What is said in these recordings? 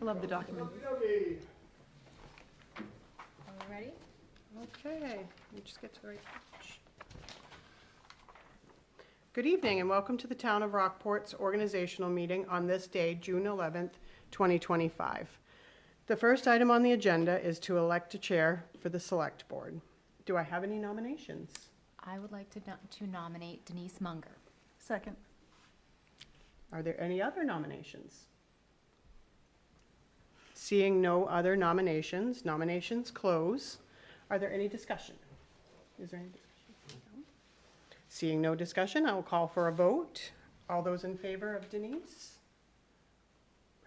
love the document. Are we ready? Okay, you just get to the right page. Good evening and welcome to the Town of Rockport's organizational meeting on this day, June 11th, 2025. The first item on the agenda is to elect a chair for the Select Board. Do I have any nominations? I would like to nominate Denise Munger. Second. Are there any other nominations? Seeing no other nominations, nominations close. Are there any discussion? Is there any discussion? No. Seeing no discussion, I will call for a vote. All those in favor of Denise?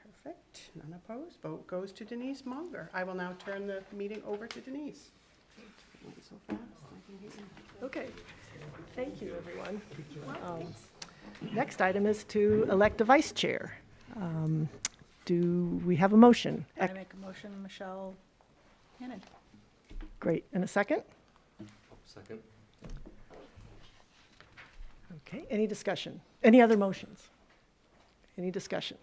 Perfect. None opposed. Vote goes to Denise Munger. I will now turn the meeting over to Denise. Went so fast, I can hear you. Okay. Thank you, everyone. Next item is to elect a vice chair. Do we have a motion? I make a motion, Michelle Hannon. Great. And a second? Second. Okay. Any discussion? Any other motions? Any discussion?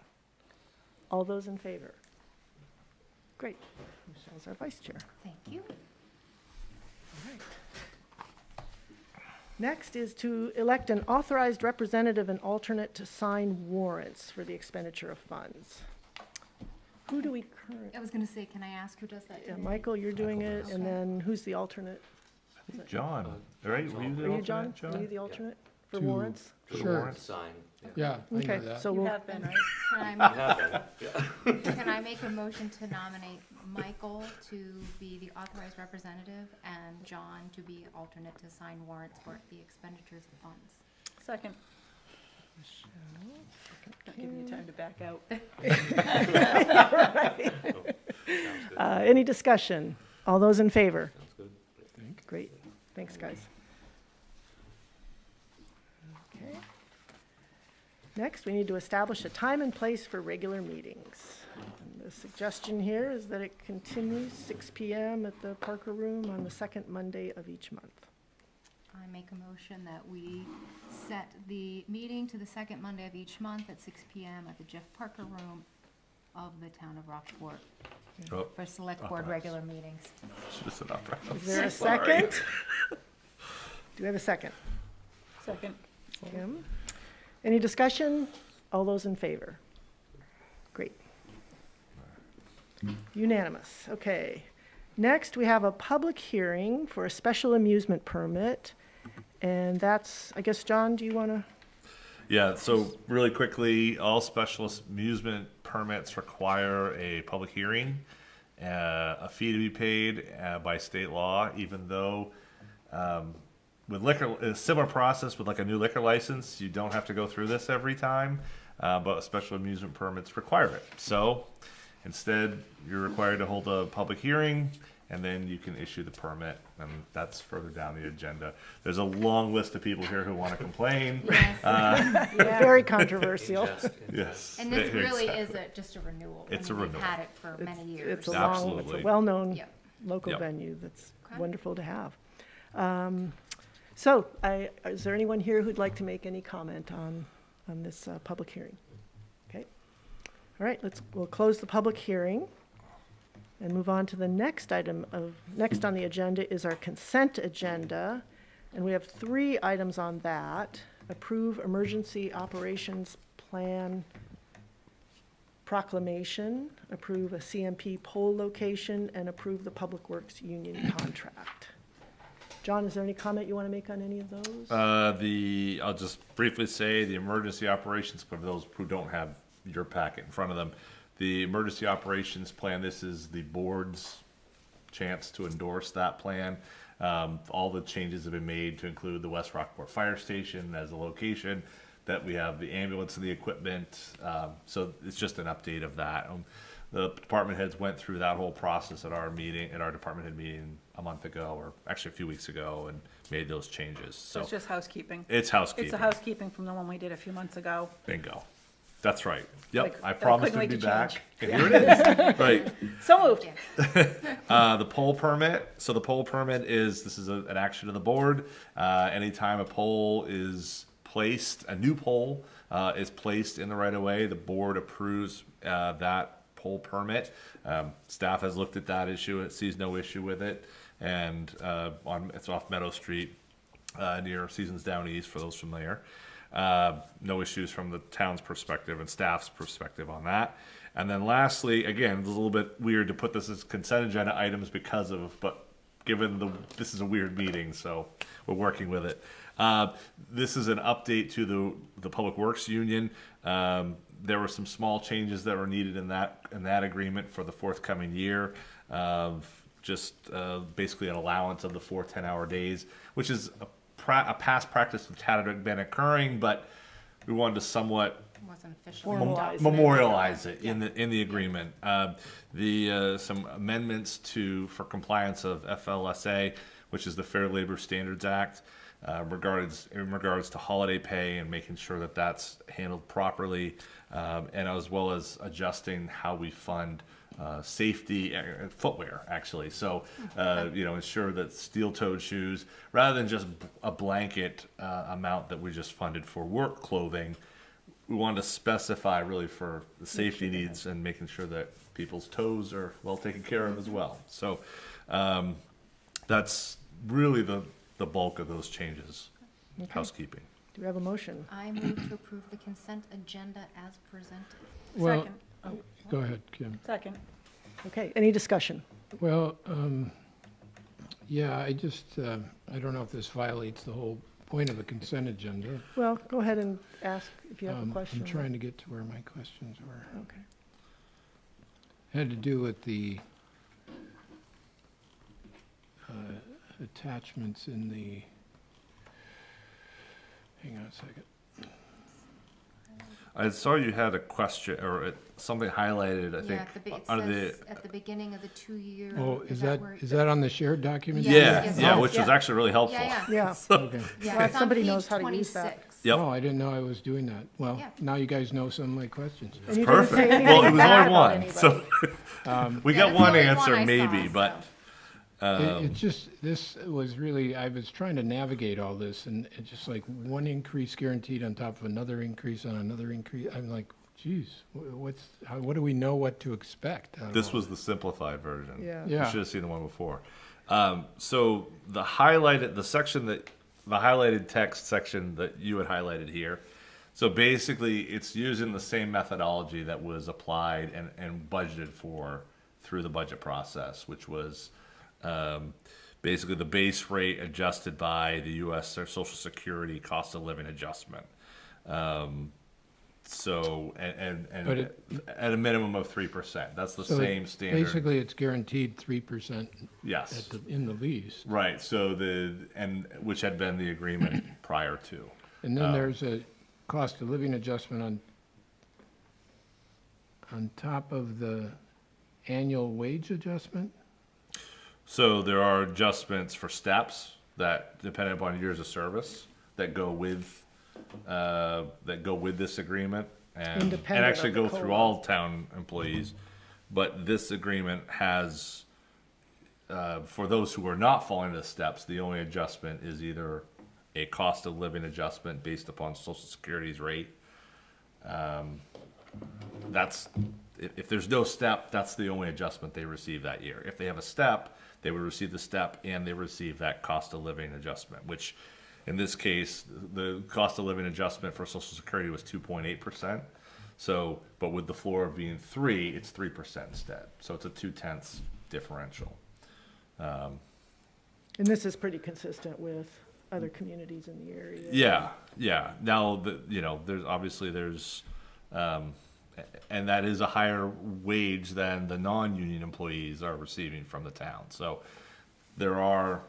All those in favor? Great. Michelle's our vice chair. Thank you. All right. Next is to elect an authorized representative and alternate to sign warrants for the expenditure of funds. Who do we currently? I was going to say, can I ask who does that Yeah, today? Michael, you're doing it, and Okay. then who's the alternate? John, right? Were you the Are you John? alternate, Are you the alternate for To- warrants? For the Sure. warrants? Sign. Yeah, I Okay, know that. so You we'll, have been, right? Can I, Have been, yeah. can I make a motion to nominate Michael to be the authorized representative and John to be alternate to sign warrants for the expenditures of funds? Second. Not giving you time to back out. Sounds good. any discussion? All those in favor? Sounds good. Great, thanks, guys. Okay. Next, we need to establish a time and place for regular meetings. And the suggestion here is that it continues 6 PM at the Parker Room on the second Monday of each month. I make a motion that we set the meeting to the second Monday of each month at 6 PM at the Jeff Parker Room of the Town of Rockport Oh, for Select Board Opera. regular meetings. should have said opera. Is there a Sorry. second? Do we have a second? Second. Kim? Any discussion? All those in favor? Great. Unanimous, okay. Next, we have a public hearing for a special amusement permit. And that's, I guess, John, do you want to? Yeah, so really quickly, all special amusement permits require a public hearing, a fee to be paid by state law, even though with liquor, a similar process with like a new liquor license, you don't have to go through this every time, but special amusement permits require it. So instead, you're required to hold a public hearing, and then you can issue the permit, and that's further down the agenda. There's a long list of people here who want to complain. Yes, Very controversial. Ingest, Yes. and this really exactly. is just a renewal. It's I mean, a We've renewal. had it for many years. It's a long, it's a Absolutely. well-known Yep. local Yep. venue that's Okay. wonderful to have. So, is there anyone here who'd like to make any comment on this public hearing? Okay. All right, we'll close the public hearing and move on to the next item next on the agenda is our consent agenda. And we have 3 items on that. Approve emergency operations plan proclamation, approve a CMP pole location, and approve the Public Works union contract. John, is there any comment you want to make on any of those? I'll just briefly say the emergency operations, for those who don't have your packet in front of them, the emergency operations plan, this is the board's chance to endorse that plan. All the changes have been made to include the West Rockport Fire Station as a location, that we have the ambulance and the equipment. So it's just an update of that. The department heads went through that whole process at our meeting, at our department head meeting a month ago, or actually a few weeks ago, and made those changes. So So it's just housekeeping. it's housekeeping. It's a housekeeping from the one we did a few months ago. Bingo. That's right. Yep, Like, I I promised couldn't to wait be to back. change. And here it is. Right. So moved. The poll permit. So the poll permit is, this is an action of the board. Anytime a poll is placed, a new poll is placed in the right of way, the board approves that pole permit. Staff has looked at that issue, it sees no issue with it, and it's off Meadow Street, near Seasons Down East, for those familiar. No issues from the town's perspective and staff's perspective on that. And then lastly, again, it's a little bit weird to put this as consent agenda items because of, but given this is a weird meeting, so we're working with it. This is an update to the Public Works Union. There were some small changes that were needed in that agreement for the forthcoming year. Basically an allowance of the 4 10-hour days, which is a past practice that had been occurring, but we wanted to somewhat Wasn't officially Formalize adopted. it. memorialize it Yeah. in the agreement. Some amendments for compliance of FLSA, which is the Fair Labor Standards Act, in regards to holiday pay and making sure that that's handled properly, and as well as adjusting how we fund safety footwear, actually. So, ensure that steel-toed shoes, rather than just a blanket amount that we just funded for work clothing, we wanted to specify really for the safety needs and making sure that people's toes are well taken care of as well. So, that's really the bulk of those changes. Okay. Housekeeping. Do we have a motion? I move to approve the consent agenda as presented. Well, Second. Oh, go ahead, Kim. second. Okay, any discussion? Well, yeah, I don't know if this violates the whole point of the consent agenda. Well, go ahead and ask if you have a question. I'm trying to get to where my questions were. Okay. Had to do with the attachments in the, hang on a second. I saw you had a question or something highlighted, I think, It under says at the beginning of the 2-year. Oh, is that where- on the shared document? Yes, yes, which was yeah. actually really helpful. Yeah, yeah. Yeah, Okay. Yeah, Glad it's on somebody page knows how to use that. 26. Yep. Oh, I didn't know I was doing that. Well, Yeah. now you guys know some of my questions. and you didn't say Perfect. anything Well, it was bad only about one, so we Yeah, got that's one the only answer I maybe, saw, but It's just, this was really, I was trying to navigate all this, and it's just like one increase guaranteed on top of another increase on another increase. I'm like, geez, what do we know what to expect? out of this all was the simplified version. Yeah. You Yeah. should have seen the one before. So the highlighted text section that you had highlighted here. So basically, it's using the same methodology that was applied and budgeted for through the budget process, which was basically the base rate adjusted by the U.S. Social Security cost of living adjustment. So But it- at a minimum of 3%. That's the So same standard. Basically, it's guaranteed 3% Yes. in the lease. Right. So which had been the agreement prior to. And then there's a cost of living adjustment on top of the annual wage adjustment? So there are adjustments for steps that, depending upon years of service, that go with this agreement, and Independent actually of the go through COLA. all town employees. But this agreement has, for those who are not following the steps, the only adjustment is either a cost of living adjustment based upon Social Security's rate. If there's no step, that's the only adjustment they receive that year. If they have a step, they would receive the step and they receive that cost of living adjustment, which in this case, the cost of living adjustment for Social Security was 2.8%. So, but with the floor being 3, it's 3% instead. So it's a 0.2 differential. And this is pretty consistent with other communities in the area. Yeah. Now, there's, and that is a higher wage than the non-union employees are receiving from the town. So there are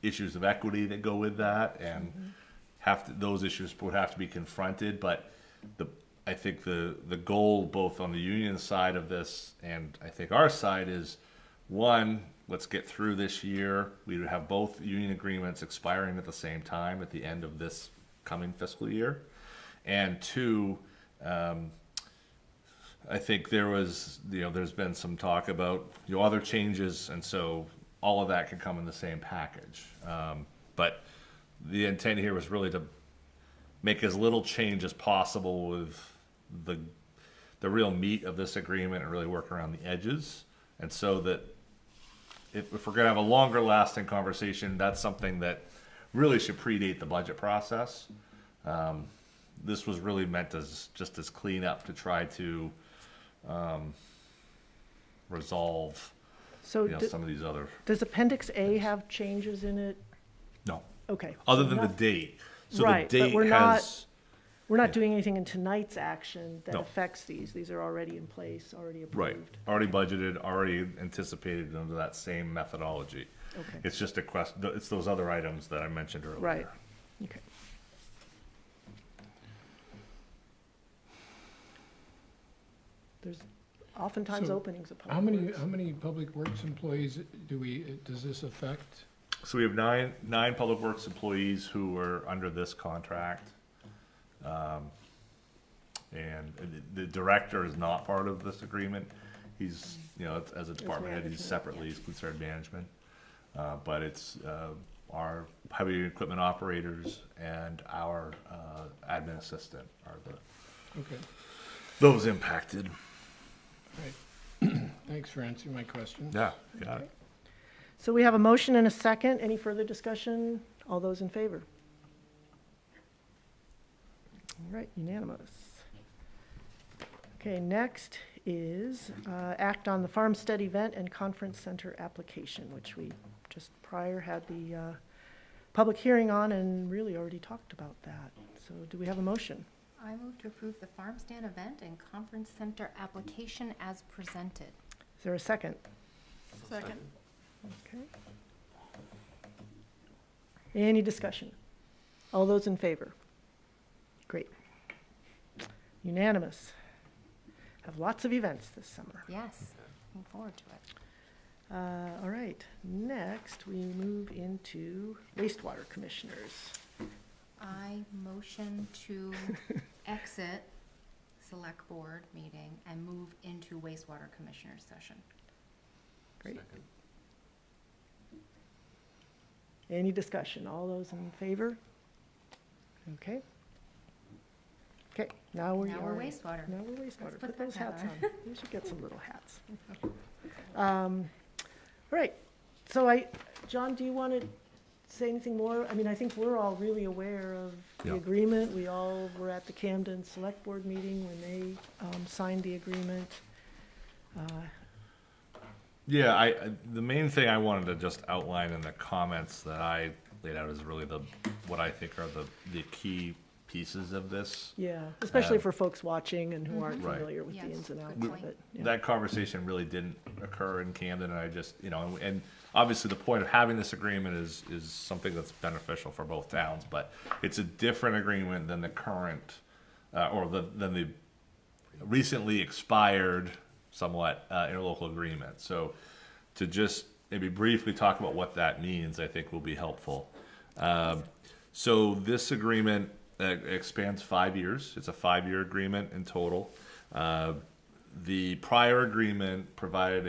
issues of equity that go with that, and those issues would have to be confronted. But I think the goal, both on the union side of this and I think our side, is one, let's get through this year. We would have both union agreements expiring at the same time at the end of this coming fiscal year. And two, I think there's been some talk about, other changes, and so all of that can come in the same package. But the intent here was really to make as little change as possible with the real meat of this agreement and really work around the edges. And so that if we're gonna have a longer lasting conversation, that's something that really should predate the budget process. This was really meant as just as cleanup to try to resolve, So you know, some of these other, does Appendix A have changes in it? no, Okay. other so than the not- date. So Right, the but date we're not- has, We're not yeah. doing anything in tonight's action that No. affects these. These are already in place, already right, approved. already budgeted, already anticipated under that same methodology. Okay, It's just a question, it's those other items that I mentioned earlier. right, okay. There's oftentimes So, openings of How public many, works. how many public works employees does this affect? So we have nine Public Works employees who are under this contract. And the director is not part of this agreement. He's, you know, as a department head, he's management, separately, he's considered management. But it's, our heavy equipment operators and our, admin assistant are Okay, those impacted. right. Thanks for answering my question. Yeah, got it. So we have a motion and a second. Any further discussion? All those in favor? All right, unanimous. Okay, next is act on the Farmstead event and conference center application, which we just prior had the public hearing on and really already talked about that. So do we have a motion? I move to approve the farm stand event and conference center application as presented. Is there a second? Second. Okay. Any discussion? All those in favor? Great. Unanimous. Have lots of events this summer. Yes, looking forward to it. All right, next we move into wastewater commissioners. I motion to exit select board meeting and move into wastewater commissioners session. Great. Second. Any discussion? All those in favor? Okay. Okay, now we are. Now we're wastewater. Now we're wastewater. Let's Put put those that hats hat on. We should get some little hats. All right, so John, do you want to say anything more? I mean, I think we're all really aware of the Yeah. agreement. We all were at the Camden Select Board meeting when they signed the agreement. Yeah, the main thing I wanted to just outline in the comments that I laid out is really what I think are the key pieces of this. Yeah, especially Um, for folks watching and who aren't Right. familiar with the Yes, ins and outs good of point. it. Yeah. That conversation really didn't occur in Camden, and I just, you know, and obviously the point of having this agreement is something that's beneficial for both towns, but it's a different agreement than the current, than the recently expired somewhat interlocal agreement. So to just maybe briefly talk about what that means, I think will be helpful. So this agreement expands 5 years. It's a 5-year agreement in total. The prior agreement provided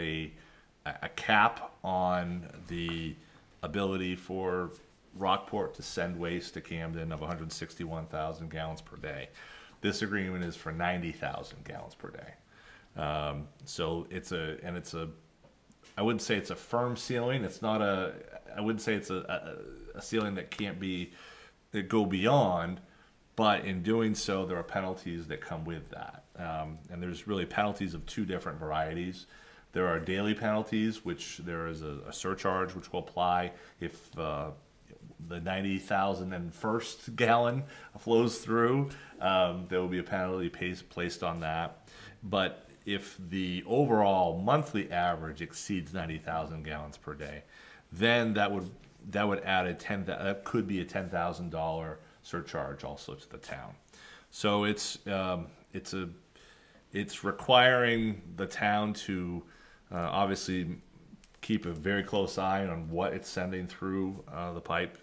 a cap on the ability for Rockport to send waste to Camden of 161,000 gallons per day. This agreement is for 90,000 gallons per day. So I wouldn't say it's a firm ceiling. I wouldn't say it's a ceiling that can't go beyond, but in doing so, there are penalties that come with that. And there's really penalties of two different varieties. There are daily penalties, which there is a surcharge which will apply if the 90,001st gallon flows through. There will be a penalty placed on that. But if the overall monthly average exceeds 90,000 gallons per day, then that would add that could be a $10,000 surcharge also to the town. So it's requiring the town to obviously keep a very close eye on what it's sending through the pipe,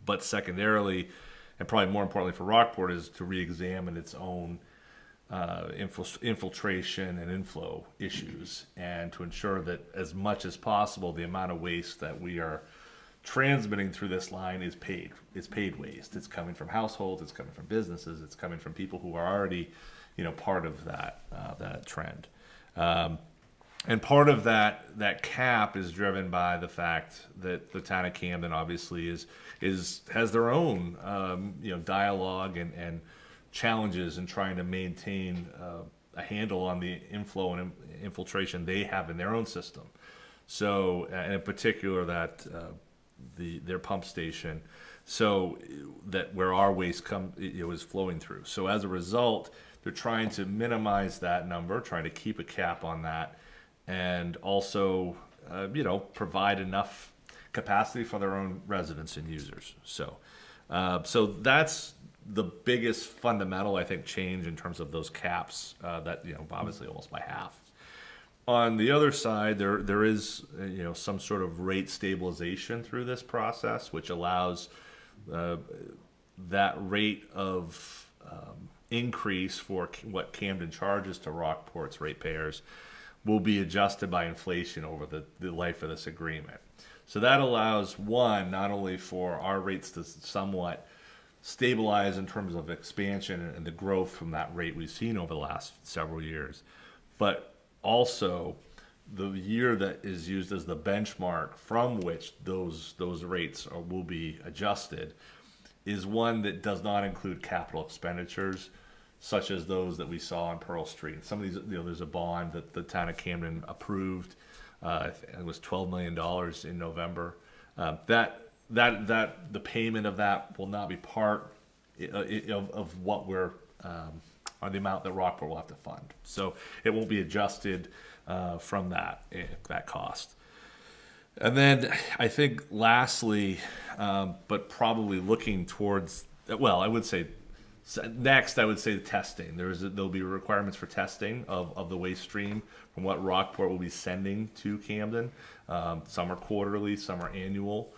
but secondarily, and probably more importantly for Rockport, is to re-examine its own infiltration and inflow issues, and to ensure that as much as possible the amount of waste that we are transmitting through this line is paid waste. It's coming from households, it's coming from businesses, it's coming from people who are already part of that trend. And part of that cap is driven by the fact that the town of Camden obviously has their own dialogue and challenges in trying to maintain a handle on the inflow and infiltration they have in their own system. So, and in particular their pump station, so that where our waste is flowing through. So as a result, they're trying to minimize that number, trying to keep a cap on that, and also, provide enough capacity for their own residents and users. So that's the biggest fundamental, I think, change in terms of those caps, that, obviously almost by half. On the other side, there is, some sort of rate stabilization through this process, which allows that rate of increase for what Camden charges to Rockport's ratepayers will be adjusted by inflation over the life of this agreement. So that allows, one, not only for our rates to somewhat stabilize in terms of expansion and the growth from that rate we've seen over the last several years, but also the year that is used as the benchmark from which those rates will be adjusted is one that does not include capital expenditures, such as those that we saw on Pearl Street. Some of these, there's a bond that the town of Camden approved. It was $12 million in November. That the payment of that will not be part of what we're on the amount that Rockport will have to fund. So it won't be adjusted from that cost. And then I think lastly, but probably looking towards, well, I would say next, I would say the testing. There'll be requirements for testing of the waste stream from what Rockport will be sending to Camden. Some are quarterly, some are annual.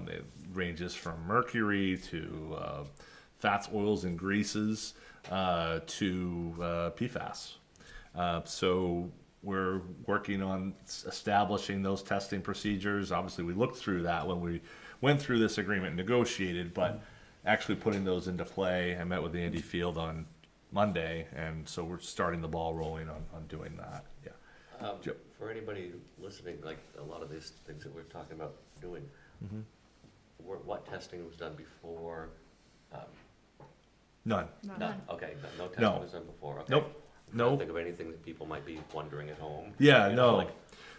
It ranges from mercury to fats, oils, and greases to PFAS. So we're working on establishing those testing procedures. Obviously, we looked through that when we went through this agreement and negotiated, but actually putting those into play, I met with Andy Field on Monday, and so we're starting the ball rolling on doing that. Yeah. Joe. For anybody listening, like a lot of these things that we're talking about doing, what testing was done before? None. None. Okay, no testing No. was done before. Okay. Nope. I No. don't think of anything that people might be wondering at home. Yeah, You know, no. like-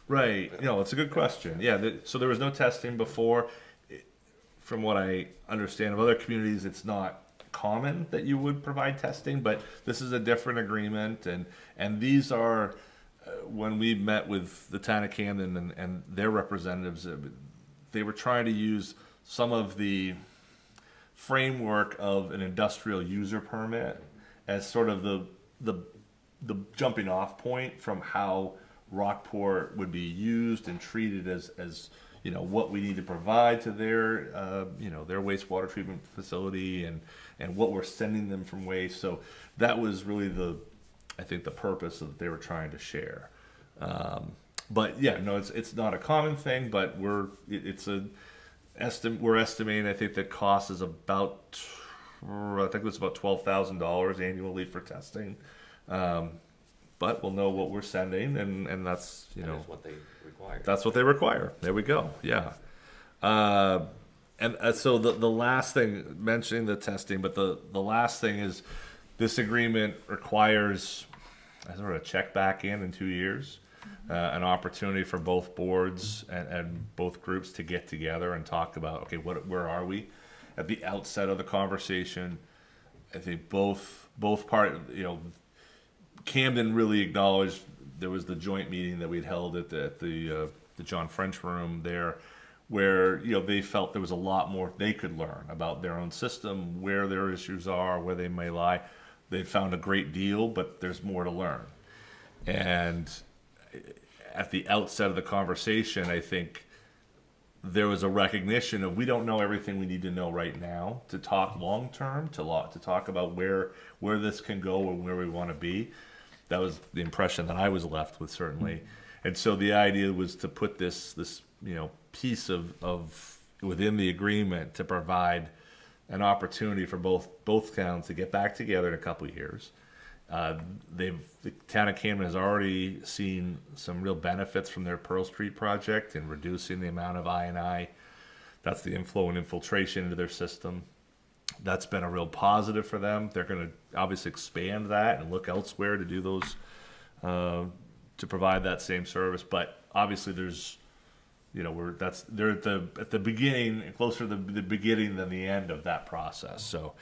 Right. It's a good question. Yeah. So there was no testing before. From what I understand of other communities, it's not common that you would provide testing, but this is a different agreement, and these are when we met with the town of Camden and their representatives, they were trying to use some of the framework of an industrial user permit as sort of the jumping off point from how Rockport would be used and treated as what we need to provide to their their wastewater treatment facility and what we're sending them from waste. So that was really I think the purpose that they were trying to share. But yeah, no, it's not a common thing, but we're estimating, I think the cost is about, I think it's about $12,000 annually for testing. But we'll know what we're sending, and that's, That is what they require. that's what they require. There we go. Yeah. So the last thing, mentioning the testing, but the last thing is this agreement requires sort of a check back in 2 years, an opportunity for both boards and both groups to get together and talk about, okay, where are we? At the outset of the conversation, I think both parties, Camden really acknowledged there was the joint meeting that we'd held at the John French room there, where they felt there was a lot more they could learn about their own system, where their issues are, where they may lie. They found a great deal, but there's more to learn. And at the outset of the conversation, I think there was a recognition of we don't know everything we need to know right now to talk long term, to talk about where this can go and where we want to be. That was the impression that I was left with, certainly. And so the idea was to put this piece of within the agreement to provide an opportunity for both towns to get back together in a couple of years The town of Camden has already seen some real benefits from their Pearl Street project in reducing the amount of I&I. That's the inflow and infiltration into their system. That's been a real positive for them. They're going to obviously expand that and look elsewhere to do those, to provide that same service. But obviously, they're at the beginning, closer to the beginning than the end of that process. So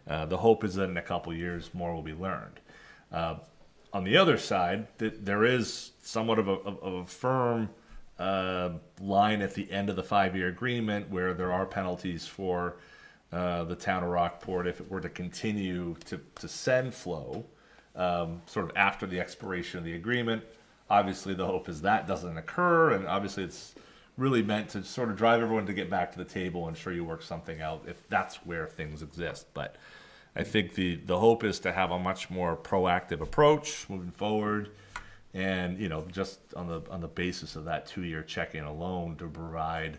the hope is that in a couple of years, more will be learned. On the other side, there is somewhat of a firm line at the end of the 5-year agreement where there are penalties for the town of Rockport if it were to continue to send flow sort of after the expiration of the agreement. Obviously, the hope is that doesn't occur, and obviously it's really meant to sort of drive everyone to get back to the table and ensure you work something out if that's where things exist. But I think the hope is to have a much more proactive approach moving forward, and just on the basis of that 2-year check-in alone to provide,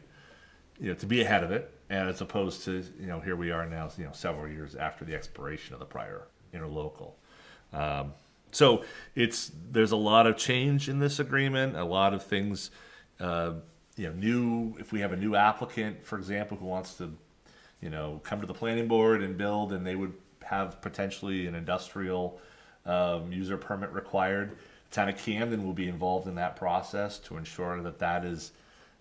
to be ahead of it, and as opposed to here we are now, several years after the expiration of the prior interlocal. So there's a lot of change in this agreement, a lot of things, new. If we have a new applicant, for example, who wants to come to the planning board and build, and they would have potentially an industrial user permit required. The town of Camden will be involved in that process to ensure that that is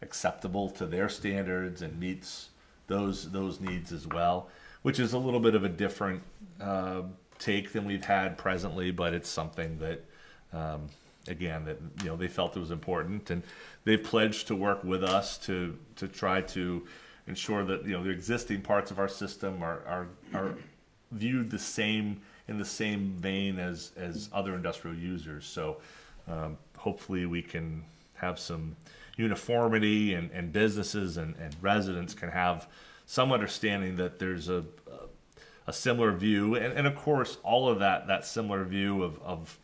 acceptable to their standards and meets those needs as well, which is a little bit of a different take than we've had presently, but it's something that again, that they felt it was important, and they've pledged to work with us to try to ensure that the existing parts of our system are viewed the same in the same vein as other industrial users. So hopefully we can have some uniformity, and businesses and residents can have some understanding that there's a similar view, and of course all of that similar view of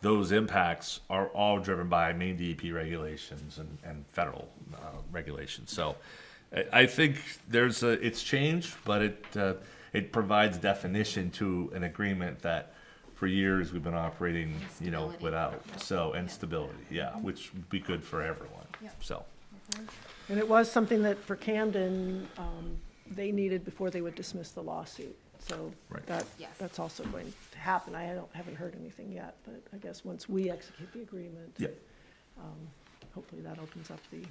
those impacts are all driven by Maine DEP regulations and federal regulations. So I think it's changed, but it provides definition to an agreement that for years we've been operating, Stability. without. So, and stability, which would be good for everyone. Yeah. So, And it was something that for Camden, they needed before they would dismiss the lawsuit. So Right. Yes. that's also going to happen. I haven't heard anything yet, but I guess once we execute the agreement, yeah. hopefully that opens up the,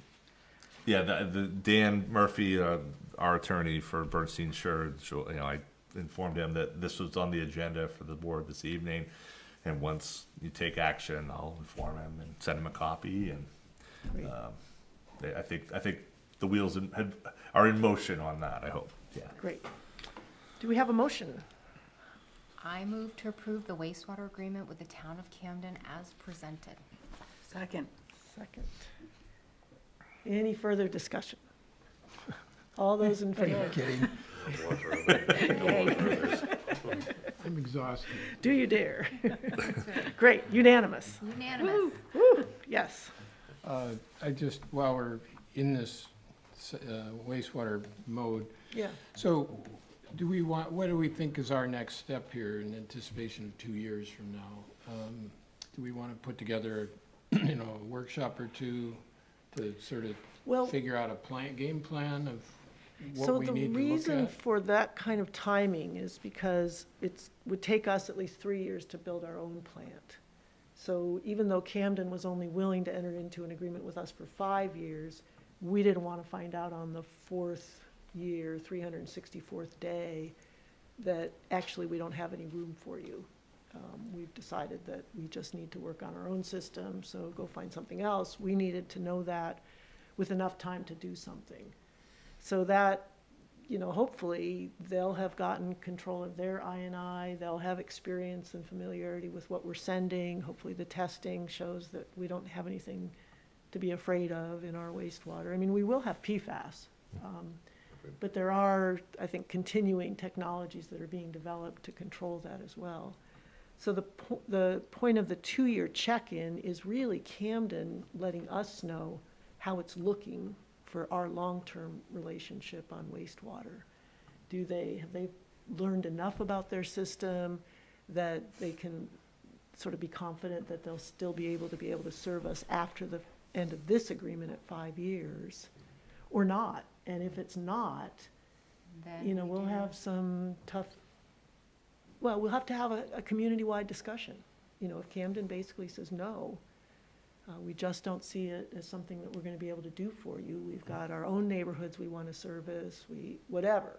Yeah, the Dan Murphy, our attorney for Bernstein Sure, I informed him that this was on the agenda for the board this evening, and once you take action, I'll inform him and send him a copy. And great. I think the wheels are in motion on that. I hope. Yeah. Great. Do we have a motion? I move to approve the wastewater agreement with the town of Camden as presented. Second. Second. Any further discussion? All those in favor? Kidding. More for everybody. No more for others. I'm exhausted. Do you dare? Great, unanimous. Unanimous. Woo, yes. While we're in this wastewater mode, Yeah. so what do we think is our next step here in anticipation of 2 years from now? Do we want to put together, a workshop or two to sort of Well, figure out a game plan of so what we the need to look reason at? for that kind of timing is because would take us at least 3 years to build our own plant. So even though Camden was only willing to enter into an agreement with us for 5 years, we didn't want to find out on the 4th year, 364th day, that actually we don't have any room for you. We've decided that we just need to work on our own system, so go find something else. We needed to know that with enough time to do something. So that, hopefully they'll have gotten control of their I&I, they'll have experience and familiarity with what we're sending. Hopefully the testing shows that we don't have anything to be afraid of in our wastewater. I mean, we will have PFAS, but there are, I think, continuing technologies that are being developed to control that as well. So the point of the 2-year check-in is really Camden letting us know how it's looking for our long-term relationship on wastewater. Have they learned enough about their system that they can sort of be confident that they'll still be able to serve us after the end of this agreement at 5 years, or not. And if it's not, Then you know, we we'll do- have some tough, well, we'll have to have a community-wide discussion. You know, if Camden basically says no, we just don't see it as something that we're gonna be able to do for you. We've got our own neighborhoods we wanna service, whatever.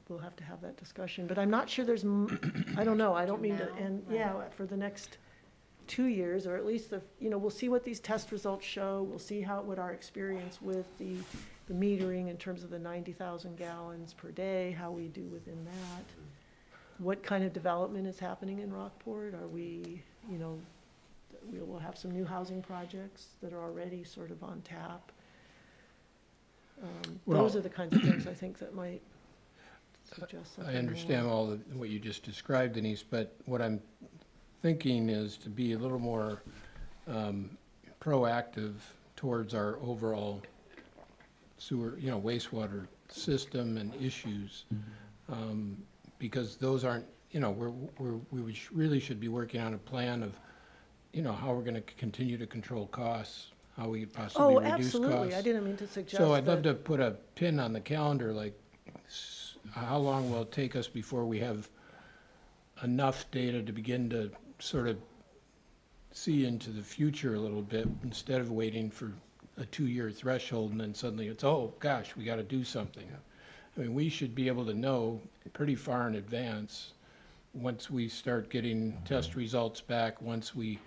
We'll have to have that discussion, but I'm not sure there's, I don't know, I don't mean to, Now, and, right. yeah, for the next 2 years, or at least we'll see what these test results show, we'll see what our experience with the metering in terms of the 90,000 gallons per day, how we do within that. What kind of development is happening in Rockport? Are we, we will have some new housing projects that are already sort of on tap. Those Well- are the kinds of things I think that might suggest something I understand more. all of what you just described, Denise, but what I'm thinking is to be a little more proactive towards our overall sewer, wastewater system and issues. Because those aren't, really should be working on a plan of, how we're gonna continue to control costs, how we possibly Oh, reduce costs. absolutely, I didn't mean to suggest So I'd love that- to put a pin on the calendar, like, how long will it take us before we have enough data to begin to sort of see into the future a little bit, instead of waiting for a 2-year threshold and then suddenly it's, oh, gosh, we gotta do something. I mean, we should be able to know pretty far in advance, once we start getting test results back, once we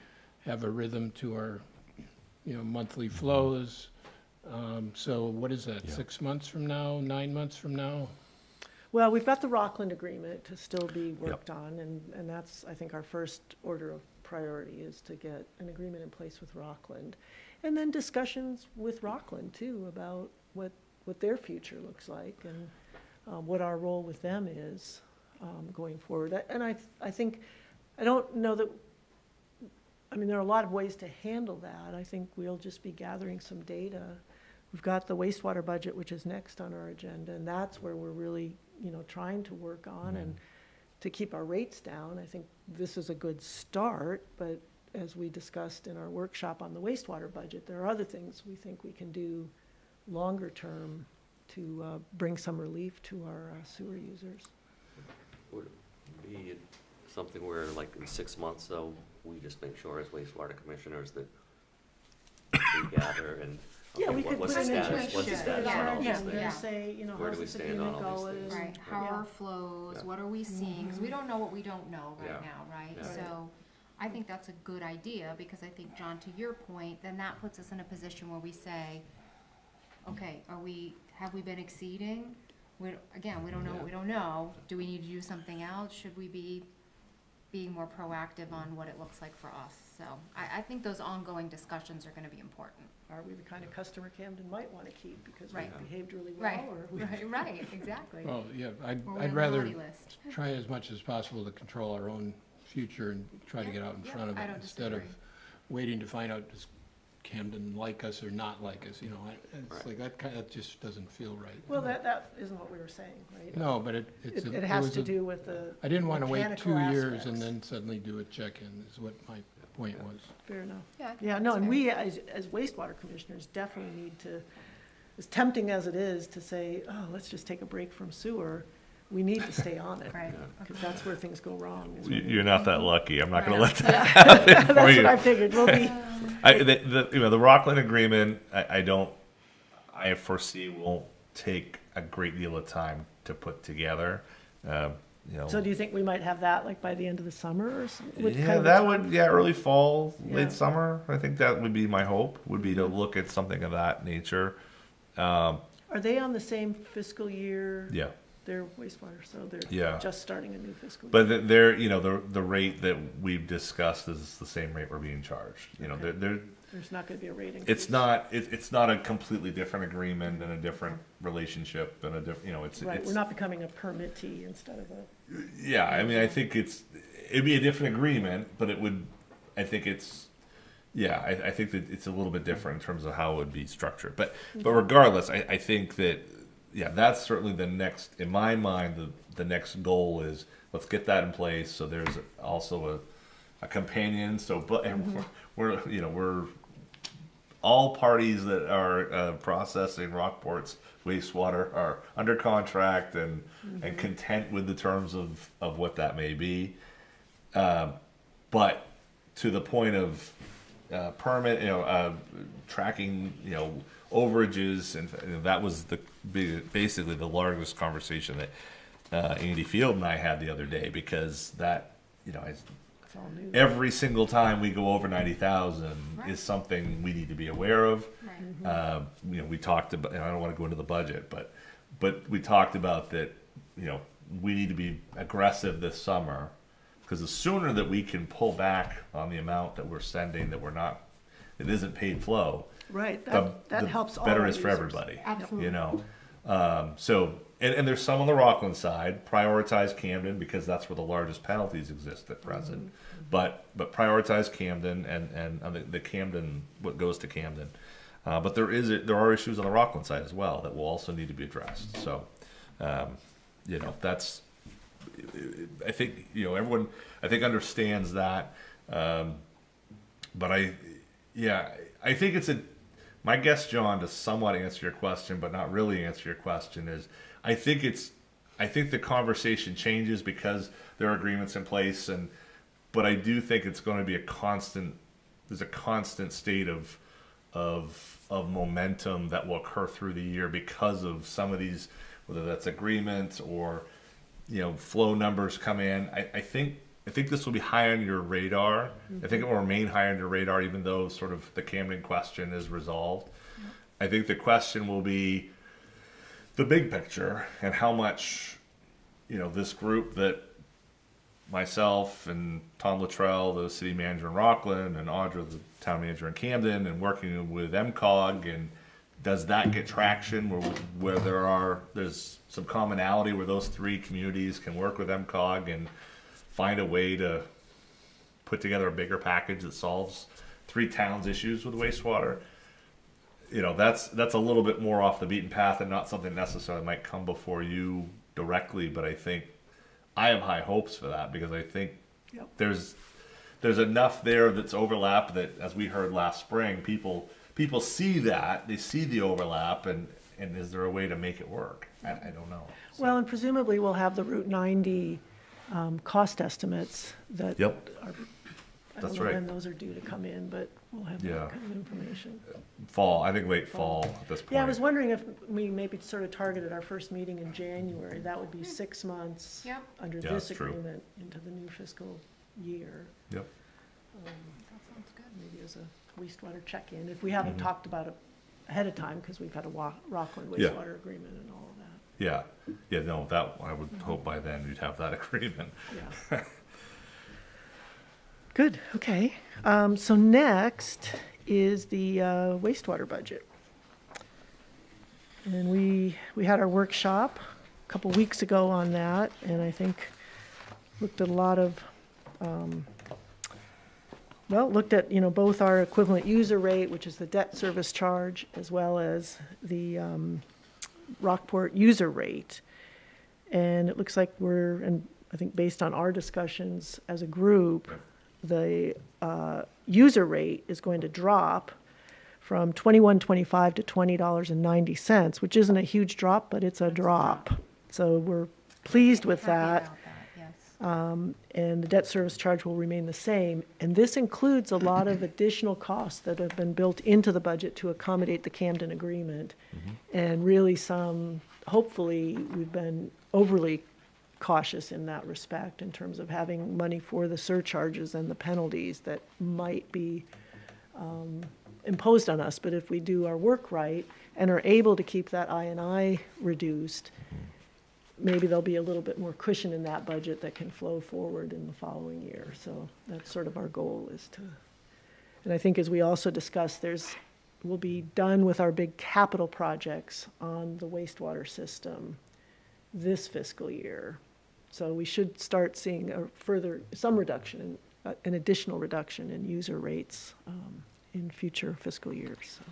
have a rhythm to our, monthly flows. So what is that, 6 months from now, 9 months from now? Well, we've got the Rockland agreement to still be worked on, and that's, I think, our first order of priority is to get an agreement in place with Rockland. And then discussions with Rockland, too, about what their future looks like and what our role with them is going forward. And I think, I don't know that, I mean, there are a lot of ways to handle that. I think we'll just be gathering some data. We've got the wastewater budget, which is next on our agenda, and that's where we're really, trying to work on and to keep our rates down. I think this is a good start, but as we discussed in our workshop on the wastewater budget, there are other things we think we can do longer term to bring some relief to our sewer users. Would it be something where, like, in 6 months, though, we just make sure as wastewater commissioners that we gather and, Yeah, okay, we could what's put the an status, what's the should, status on yeah, all yeah, these and things? yeah. say, Where how's do we this stand on agreement all these going? things? Right, how Yeah. are flows, Yeah. what are we seeing, because we don't know what we don't know right Yeah. now, right? Yeah. So, I think that's a good idea, because I think, John, to your point, then that puts us in a position where we say, okay, have we been exceeding? Again, we don't know what we don't know, do we need to do something else, should we be being more proactive on what it looks like for us? So, I think those ongoing discussions are gonna be important. Are we the kind of customer Camden might want to keep because we've Right. behaved really well? Right, Or we- right, exactly. Well, yeah, Or we're I'd on the rather naughty list. try as much as possible to control our own future and try to Yeah, get out in yeah, front of I it, don't instead of disagree. waiting to find out, does Camden like us or not like us, It's Right. like, that just doesn't feel right. Well, that isn't what we were saying, right? No, but it's. It has to do with the. I didn't want to wait mechanical 2 years aspects. and then suddenly do a check-in, is what my point was. Fair enough. Yeah, I think Yeah, that's no, and fair. we, as wastewater commissioners, definitely need to, as tempting as it is to say, oh, let's just take a break from sewer, we need to stay on it. Right. Because that's where things go wrong. is when we- You're not that lucky. I'm not going to Right. let that happen for That's you. what I figured, we'll be, The Rockland agreement, I foresee won't take a great deal of time to put together. so do you think we might have that like by the end of the summer or something? Early fall, Yeah. late summer. I think that would be my hope, would be to look at something of that nature. Are they on the same fiscal year? Yeah. Their wastewater, so they're Yeah. just starting a new fiscal year. But they're, the rate that we've discussed is the same rate we're being charged. Okay. They're There's not gonna be a rate increase. it's not a completely different agreement and a different relationship and a different, it's, Right, it's, we're not becoming a permittee instead of a, yeah, I mean, I think it'd be a different agreement, but I think I think that it's a little bit different in terms of how it would be structured. But regardless, I think that yeah, that's certainly the next, in my mind, the next goal is, let's get that in place, so there's also a companion, so, but, and we're, you know, we're, all parties that are processing Rockport's wastewater are under contract and content with the terms of what that may be. But to the point of permit, tracking, overages, and that was basically the largest conversation that Andy Field and I had the other day, because that, It's all new. every single time we go over 90,000 Right. is something we need to be aware of. Right. We talked about, and I don't want to go into the budget, but we talked about that, we need to be aggressive this summer, because the sooner that we can pull back on the amount that we're sending, it isn't paid flow, Right, the that helps all better our it is for users. everybody. Absolutely. So, and there's some on the Rockland side, prioritize Camden, because that's where the largest penalties exist at present. But prioritize Camden and the Camden, what goes to Camden. But there are issues on the Rockland side as well that will also need to be addressed. So, that's, I think, everyone, I think, understands that. But I think my guess, John, to somewhat answer your question, but not really answer your question, is I think the conversation changes because there are agreements in place, but I do think it's going to be there's a constant state of momentum that will occur through the year because of some of these, whether that's agreements or, flow numbers come in. I think this will be high on your radar. I think it will remain high on your radar, even though sort of the Camden question is resolved. I think the question will be the big picture and how much, this group that myself and Tom Luttrell, the city manager in Rockland, and Audra, the town manager in Camden, and working with MCOG, and does that get traction where there's some commonality where those three communities can work with MCOG and find a way to put together a bigger package that solves three towns' issues with wastewater. That's a little bit more off the beaten path and not something necessarily might come before you directly, but I think I have high hopes for that, because I think Yep. there's enough there that's overlap that, as we heard last spring, people see that, they see the overlap, and is there a way to make it work? I don't know. Well, and presumably we'll have the Route 90 cost estimates that Yep. are, I That's don't know right. when those are due to come in, but we'll have Yeah. that kind of information. I think late fall at this point. Yeah, I was wondering if we maybe sort of targeted our first meeting in January. That would be 6 months Yep. under Yeah, this that's true. agreement into the new fiscal year. Yep. That sounds good. Maybe as a wastewater check-in, if we haven't talked about it ahead of time, because we've had a Rockland Yeah. wastewater agreement and all of that. Yeah, no, that, I would hope by then you'd have that agreement. Yeah. Good, okay. So next is the wastewater budget. And we had our workshop a couple weeks ago on that, and I think looked at a lot of, looked at, both our equivalent user rate, which is the debt service charge, as well as the Rockport user rate. And it looks like and I think based on our discussions as a group, the user rate is going to drop from $21.25 to $20.90, which isn't a huge drop, but it's a drop. So we're pleased with Happy that. about that, yes. And the debt service charge will remain the same. And this includes a lot of additional costs that have been built into the budget to accommodate the Camden agreement. And really hopefully, we've been overly cautious in that respect in terms of having money for the surcharges and the penalties that might be imposed on us. But if we do our work right and are able to keep that I&I reduced, maybe there'll be a little bit more cushion in that budget that can flow forward in the following year. So that's sort of our goal and I think, as we also discussed, we'll be done with our big capital projects on the wastewater system this fiscal year. So we should start seeing some reduction, an additional reduction in user rates in future fiscal years. So.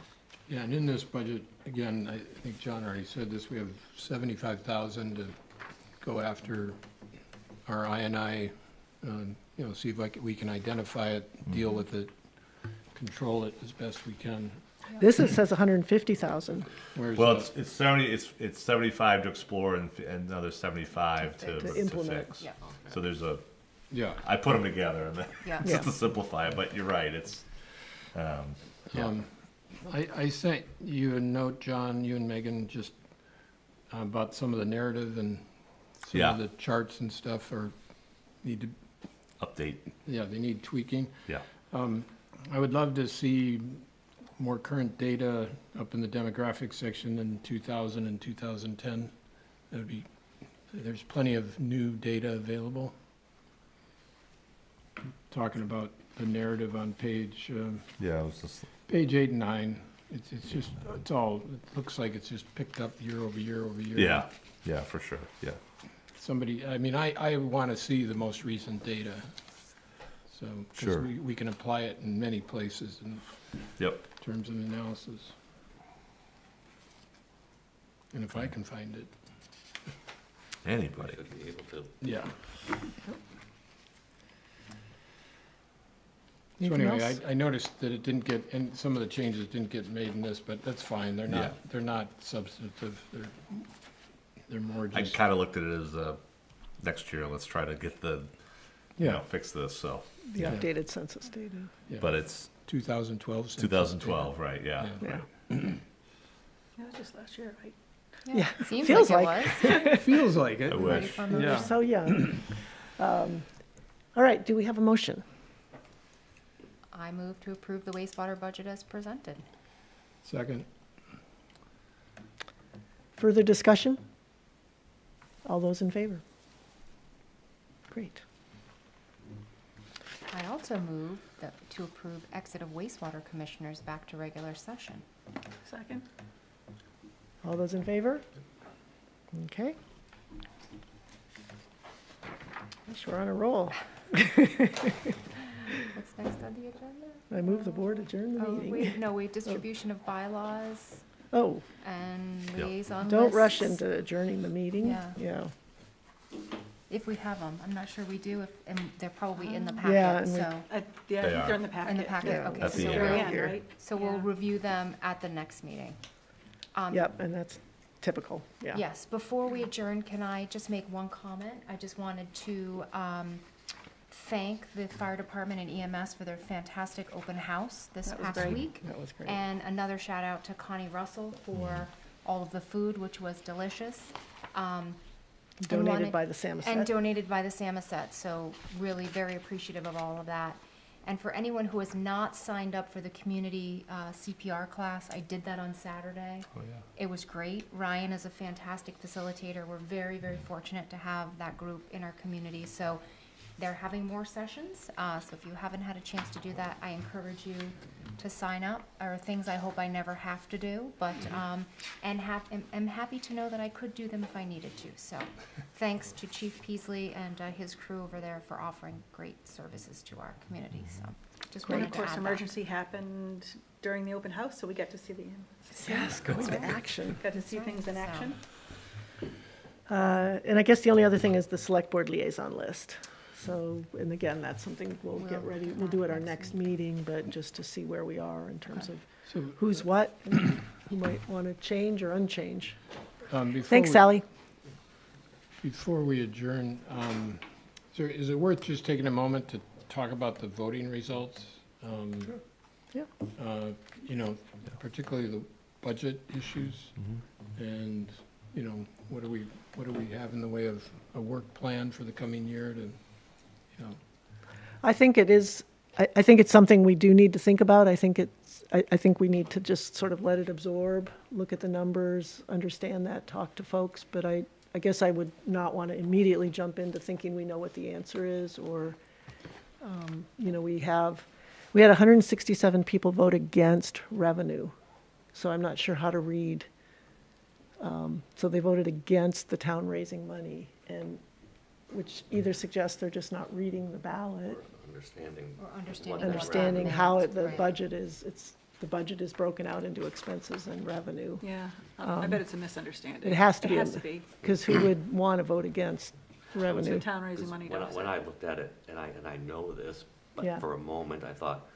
Yeah, and in this budget, again, I think John already said this, we have 75,000 to go after our INI, see if we can identify it, deal with it, control it as best we can. This, it says 150,000. Where's Well, that? it's 75 to explore and another 75 To to implement. fix. Yeah. So there's Yeah. I put them together and Yeah. just to simplify it, but you're right, it's, yeah. I sent you a note, John, you and Megan, just about some of the narrative and some Yeah. of the charts and stuff need to, Update, they need tweaking. yeah. I would love to see more current data up in the demographics section in 2000 and 2010. There's plenty of new data available. Talking about the narrative on page, Yeah, it was just, page 8 and 9. It looks like it's just picked up year over year over year. yeah, for sure, yeah. I want to see the most recent data. So, 'cause Sure. we can apply it in many places in Yep. terms of analysis. And if I can find it, Anybody. Should be able to. yeah. So Anything anyway, else? I noticed that it didn't get, and some of the changes didn't get made in this, but that's fine. Yeah. They're not substantive. They're more I just, kinda looked at it as, next year, let's try to get fix this, so, The Yeah. updated census data. yeah, but it's 2012. census 2012, right, yeah. Yeah. right. It was just last year, right? Yeah, Seems feels like like- it was. Feels like it. I Ready wish. for a We're motion? so young. All right, do we have a motion? I move to approve the wastewater budget as presented. Second. Further discussion? All those in favor? Great. I also move to approve exit of wastewater commissioners back to regular session. Second? All those in favor? Okay. Gosh, we're on a roll. What's next on the agenda? I move the board adjourn the Oh, meeting. wait, distribution of bylaws Oh, and Yeah. liaison don't rush lists. into adjourning the meeting. Yeah. Yeah. If we have them, I'm not sure we do, and they're probably in the Yeah, packet, and we- so, Yeah, I They think are. they're in the packet. in the packet, Yeah. okay. At the so end. we'll- Very end, Here. right? So we'll Yeah. review them at the next meeting. Yep, and that's typical, yeah. Yes, before we adjourn, can I just make one comment? I just wanted to thank the fire department and EMS for their fantastic open house this That was past great. week. That was great. And another shout out to Connie Russell for all of the food, which was delicious. Donated wanted- by the Samoset. And donated by the Samoset, so really very appreciative of all of that. And for anyone who has not signed up for the community CPR class, I did that on Saturday. Oh, yeah. It was great. Ryan is a fantastic facilitator. We're very, very fortunate to have that group in our community. So they're having more sessions. So if you haven't had a chance to do that, I encourage you to sign up, or things I hope I never have to do. But, and I'm happy to know that I could do them if I needed to. So thanks to Chief Peasley and his crew over there for offering great services to our community. So just And wanted of to course, add that. emergency happened during the open house, so we got to see Yes, going to action. got to see That's right, things in so- action. And I guess the only other thing is the select board liaison list. So, and again, that's something we'll get We'll ready, do we'll do that at our next next meeting, but just to see where we are in terms of So, who's what, and who might want to change or unchange. before Thanks, we- Sally. Before we adjourn, is it worth just taking a moment to talk about the voting results? Yeah. Particularly the budget issues, and, what do we have in the way of a work plan for the coming year to, I think it is, I think it's something we do need to think about. I think we need to just sort of let it absorb, look at the numbers, understand that, talk to folks. But I guess I would not want to immediately jump into thinking we know what the answer is, or, we had 167 people vote against revenue. So I'm not sure how to read. So they voted against the town raising money, and, which either suggests they're just not reading the ballot, Understanding. Or understanding. what what that understanding how meant, the right. budget is, it's the budget is broken out into expenses and revenue. Yeah, I bet it's a misunderstanding. It has to be. It has to be. Because who would want to vote against It's the revenue? town raising money to When offset. when I looked at it, and I know this, Yeah. but for a moment, I thought,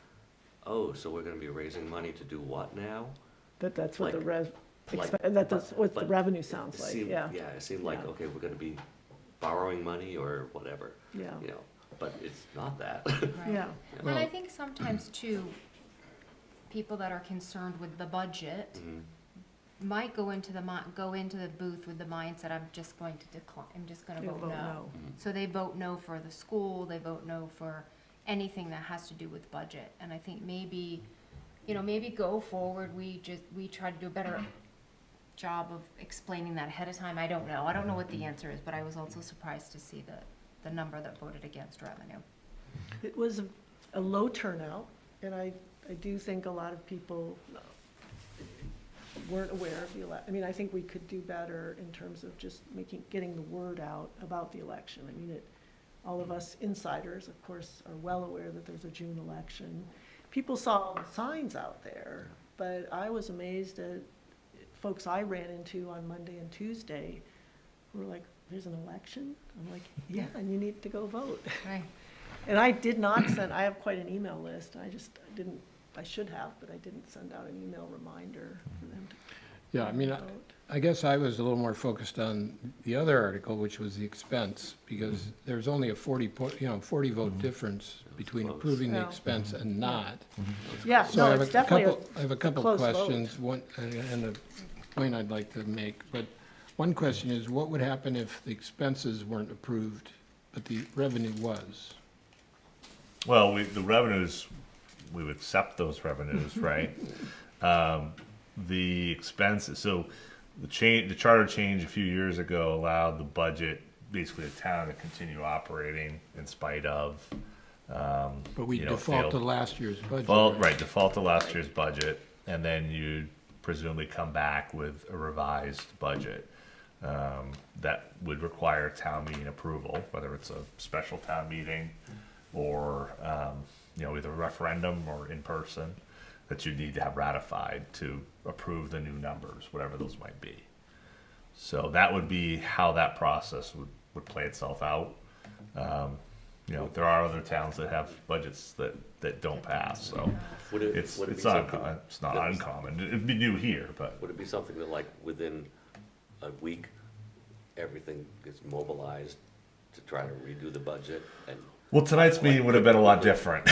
oh, so we're gonna be raising money to do what now? That's what the Like- like- that's what the but revenue sounds It like, seemed- yeah, Yeah, it seemed like, Yeah. okay, we're gonna be borrowing money or whatever, yeah, you know, but it's not that. Right. yeah. And I think sometimes too, people that are concerned with the budget Mhm. might go into the booth with the mindset, I'm just going to decline, I'm just gonna You'll vote vote no. no. So they vote no for the school, they vote no for anything that has to do with budget. And I think maybe, maybe go forward, we try to do a better job of explaining that ahead of time. I don't know what the answer is, but I was also surprised to see the number that voted against revenue. It was a low turnout, and I do think a lot of people weren't aware of the I mean, I think we could do better in terms of just getting the word out about the election. I mean, all of us insiders, of course, are well aware that there's a June election. People saw all the signs out there, but I was amazed at folks I ran into on Monday and Tuesday who were like, there's an election? I'm like, yeah, and you need to go vote. Right. And I did not send, I have quite an email list, I should have, but I didn't send out an email reminder for them to Yeah, I mean, vote. I guess I was a little more focused on the other article, which was the expense, because there's only a 40 vote difference between Close. approving the Yeah. expense and not. Yeah, So no, I have it's a definitely couple, I have a couple close vote. questions, one, and a point I'd like to make. But one question is, what would happen if the expenses weren't approved, but the revenue was? Well, the revenues, we would accept those revenues, right? The expenses, so the charter change a few years ago allowed the budget, basically the town to continue operating in spite of, But we you know, default to failed- last year's budget. default to last year's budget, and then you presumably come back with a revised budget. That would require town meeting approval, whether it's a special town meeting or, either referendum or in person, that you need to have ratified to approve the new numbers, whatever those might be. So that would be how that process would play itself out. There are other towns that have budgets that don't pass, so Would it it's be not something- uncommon, it's not that was- uncommon. It'd be new here, but Would it be something that like within a week, everything gets mobilized to try to redo the budget and? well, tonight's meeting would have been a lot different.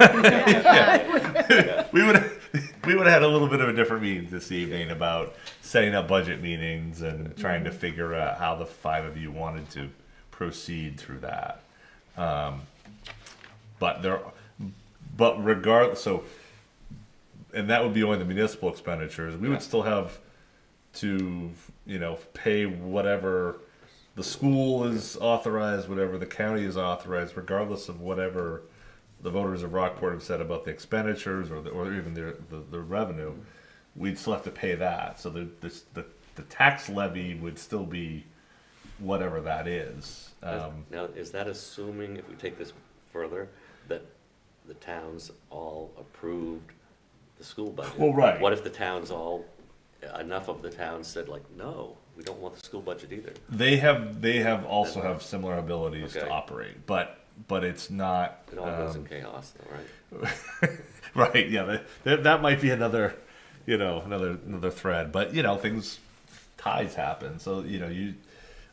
Okay. we would have had a little bit of a different meeting this evening about setting up budget meetings and trying to figure out how the five of you wanted to proceed through that. But regardless, and that would be only the municipal expenditures. We would still have to, pay whatever the school is authorized, whatever the county is authorized, regardless of whatever the voters of Rockport have said about the expenditures or even the revenue. We'd still have to pay that. So the tax levy would still be whatever that is. Now, is that assuming, if we take this further, that the towns all approved the school budget? Well, right. What if enough of the towns said like, no, we don't want the school budget either? They have also have similar abilities to Okay. operate, but it's not. It all goes in chaos though, right? Right, yeah, that might be another thread, but ties happen. So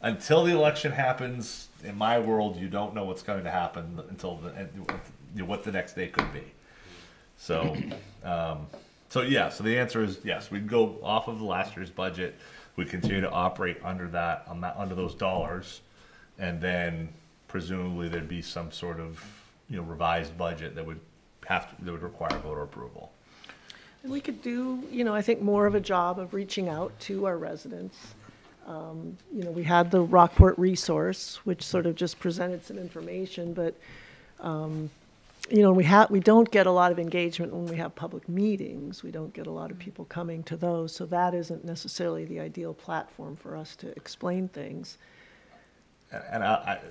until the election happens, in my world, you don't know what's going to happen until what the next day could be. So, so the answer is yes. We'd go off of last year's budget. We continue to operate under under those dollars, and then presumably there'd be some sort of revised budget that would require voter approval. And we could do, I think more of a job of reaching out to our residents. We had the Rockport resource, which sort of just presented some information, but, we don't get a lot of engagement when we have public meetings. We don't get a lot of people coming to those, so that isn't necessarily the ideal platform for us to explain things. And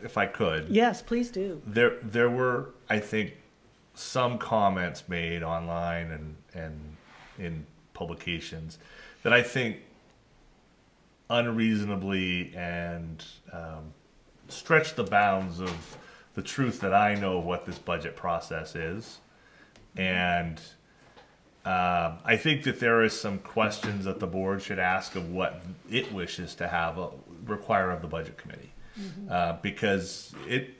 if I could, Yes, please do. there were, I think, some comments made online and in publications that I think unreasonably and stretch the bounds of the truth that I know of what this budget process is. And I think that there is some questions that the board should ask of what it wishes to have require of the budget committee, because it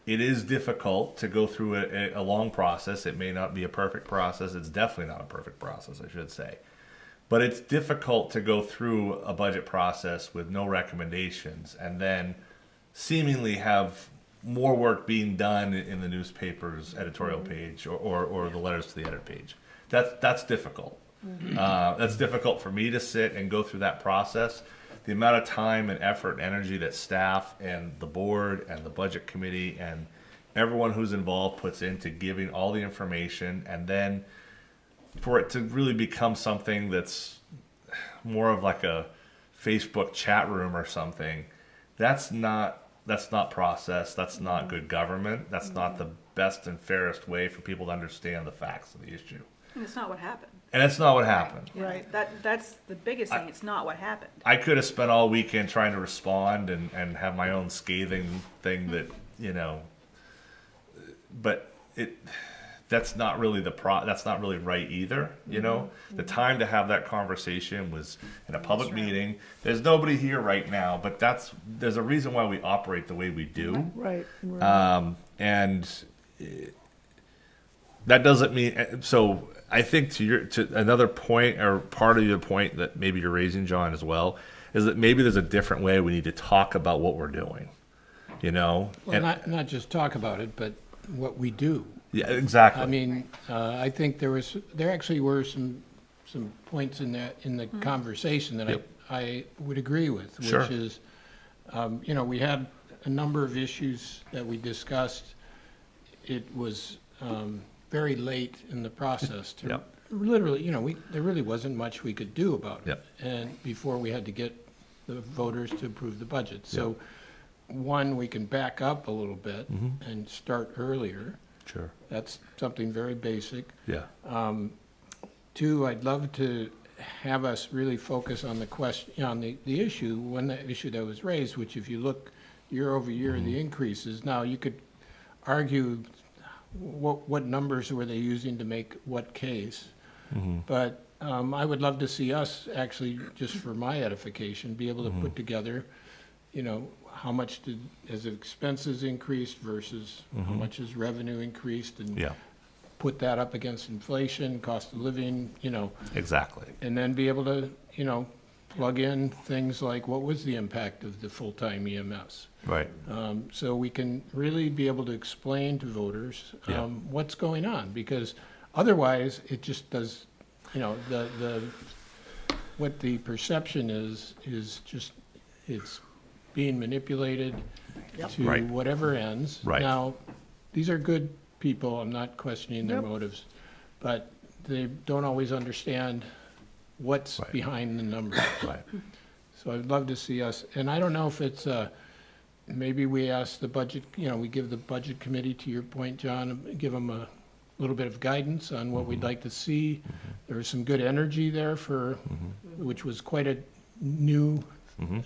is difficult to go through a long process. It may not be a perfect process. It's definitely not a perfect process, I should say. But it's difficult to go through a budget process with no recommendations and then seemingly have more work being done in the newspaper's editorial page or the letters to the editor page. That's difficult. That's difficult for me to sit and go through that process. The amount of time and effort and energy that staff and the board and the budget committee and everyone who's involved puts into giving all the information, and then for it to really become something that's more of like a Facebook chat room or something, that's not process. That's not good government. That's not the best and fairest way for people to understand the facts of the issue. And it's not what happened. And that's not what happened. Right. That's the biggest thing. It's not what happened. I could have spent all weekend trying to respond and have my own scathing thing that, but that's not really that's not really right either. The time to have that conversation was in a public meeting. There's nobody here right now, but there's a reason why we operate the way we do. Right. And that doesn't mean, so I think to another point or part of your point that maybe you're raising, John, as well, is that maybe there's a different way we need to talk about what we're doing, Well, and not just talk about it, but what we do. yeah, exactly. I mean, I think there actually were some points in the conversation that Yep. I would agree with, Sure. which is, we had a number of issues that we discussed. It was very late in the process to Yep. literally, there really wasn't much we could do about it. Yep. And before we had to get the voters to approve the budget. So, one, we can back up a little bit and start earlier. Sure. That's something very basic. Yeah. Two, I'd love to have us really focus on the question, on the issue, the issue that was raised, which if you look year over year, the increases. Now, you could argue what numbers were they using to make what case. But I would love to see us actually, just for my edification, be able to put together, how much has expenses increased versus how much has revenue increased, and Yeah. put that up against inflation, cost of living, Exactly. and then be able to, plug in things like what was the impact of the full-time EMS. Right. So we can really be able to explain to voters Yeah. what's going on, because otherwise it just does, what the perception is just, it's being manipulated to Right. whatever ends. Right. Now, these are good people, I'm not questioning their Yep. motives, but they don't always understand what's Right. behind the numbers. Right. So I'd love to see us, and I don't know if it's, maybe we ask the budget, we give the budget committee, to your point, John, give them a little bit of guidance on what we'd like to see. There was some good energy there which was quite a new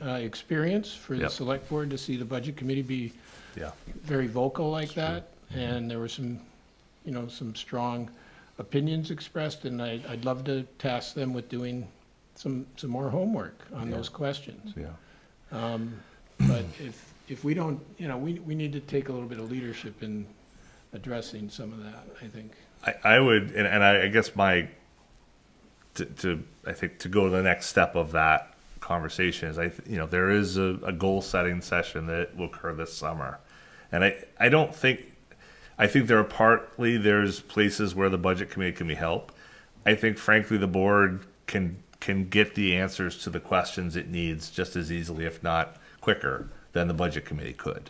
experience for the Yep. select board to see the budget committee be Yeah. very vocal like that. And there were some strong opinions expressed, and I'd love to task them with doing some more homework on those questions. Yeah. But if we don't, we need to take a little bit of leadership in addressing some of that, I think. I would, and I guess I think to go to the next step of that conversation is there is a goal setting session that will occur this summer, and I think there's places where the budget committee can be helped. I think frankly the board can get the answers to the questions it needs just as easily, if not quicker, than the budget committee could.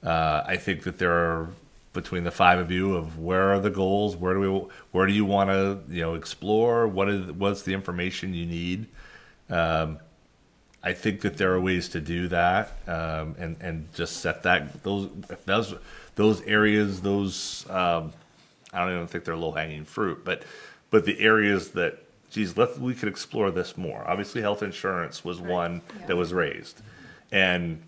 I think that there are, between the five of you, of where are the goals, where do you want to explore, what's the information you need. I think that there are ways to do that, and just set those areas, I don't even think they're low hanging fruit, but the areas that geez, we could explore this more. Obviously, health insurance was one Yeah. that was raised. And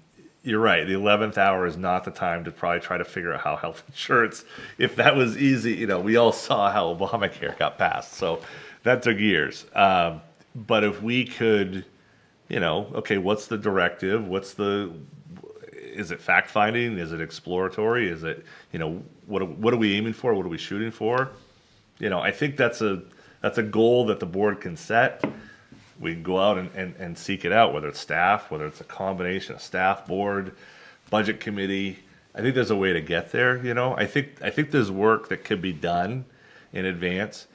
you're right, the 11th hour is not the time to probably try to figure out how health insurance, if that was easy, you know, we all saw how Obamacare got passed, so that took years. But if we could, you know, okay, what's the directive? Is it fact finding? Is it exploratory? Is it, you know, what are we aiming for? What are we shooting for? You know, I think that's a goal that the board can set. We can go out and seek it out, whether it's staff, whether it's a combination of staff, board, budget committee. I think there's a way to get there, you know? I think there's work that could be done in advance.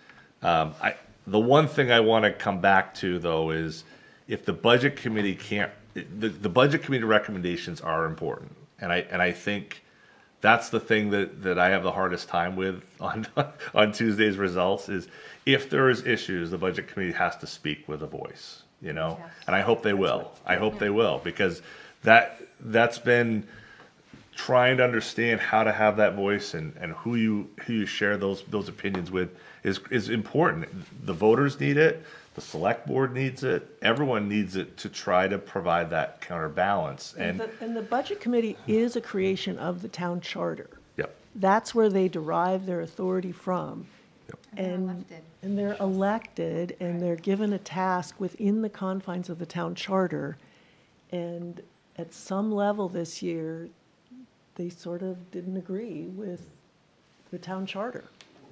The one thing I want to come back to, though, is if the budget committee can't, the budget committee recommendations are important. And I think that's the thing that I have the hardest time with on Tuesday's results is if there is issues, the budget committee has to speak with a voice, you know? Yes. And I hope they will. I hope they will, because that's been trying to understand how to have that voice and who you share those opinions with is important. The voters need it, the select board needs it, everyone needs it to try to provide that counterbalance. And The budget committee is a creation of the town charter. yep, That's where they derive their authority from. And they're And, elected. and they're elected, and they're given a task within the confines of the town charter. And at some level this year, they sort of didn't agree with the town charter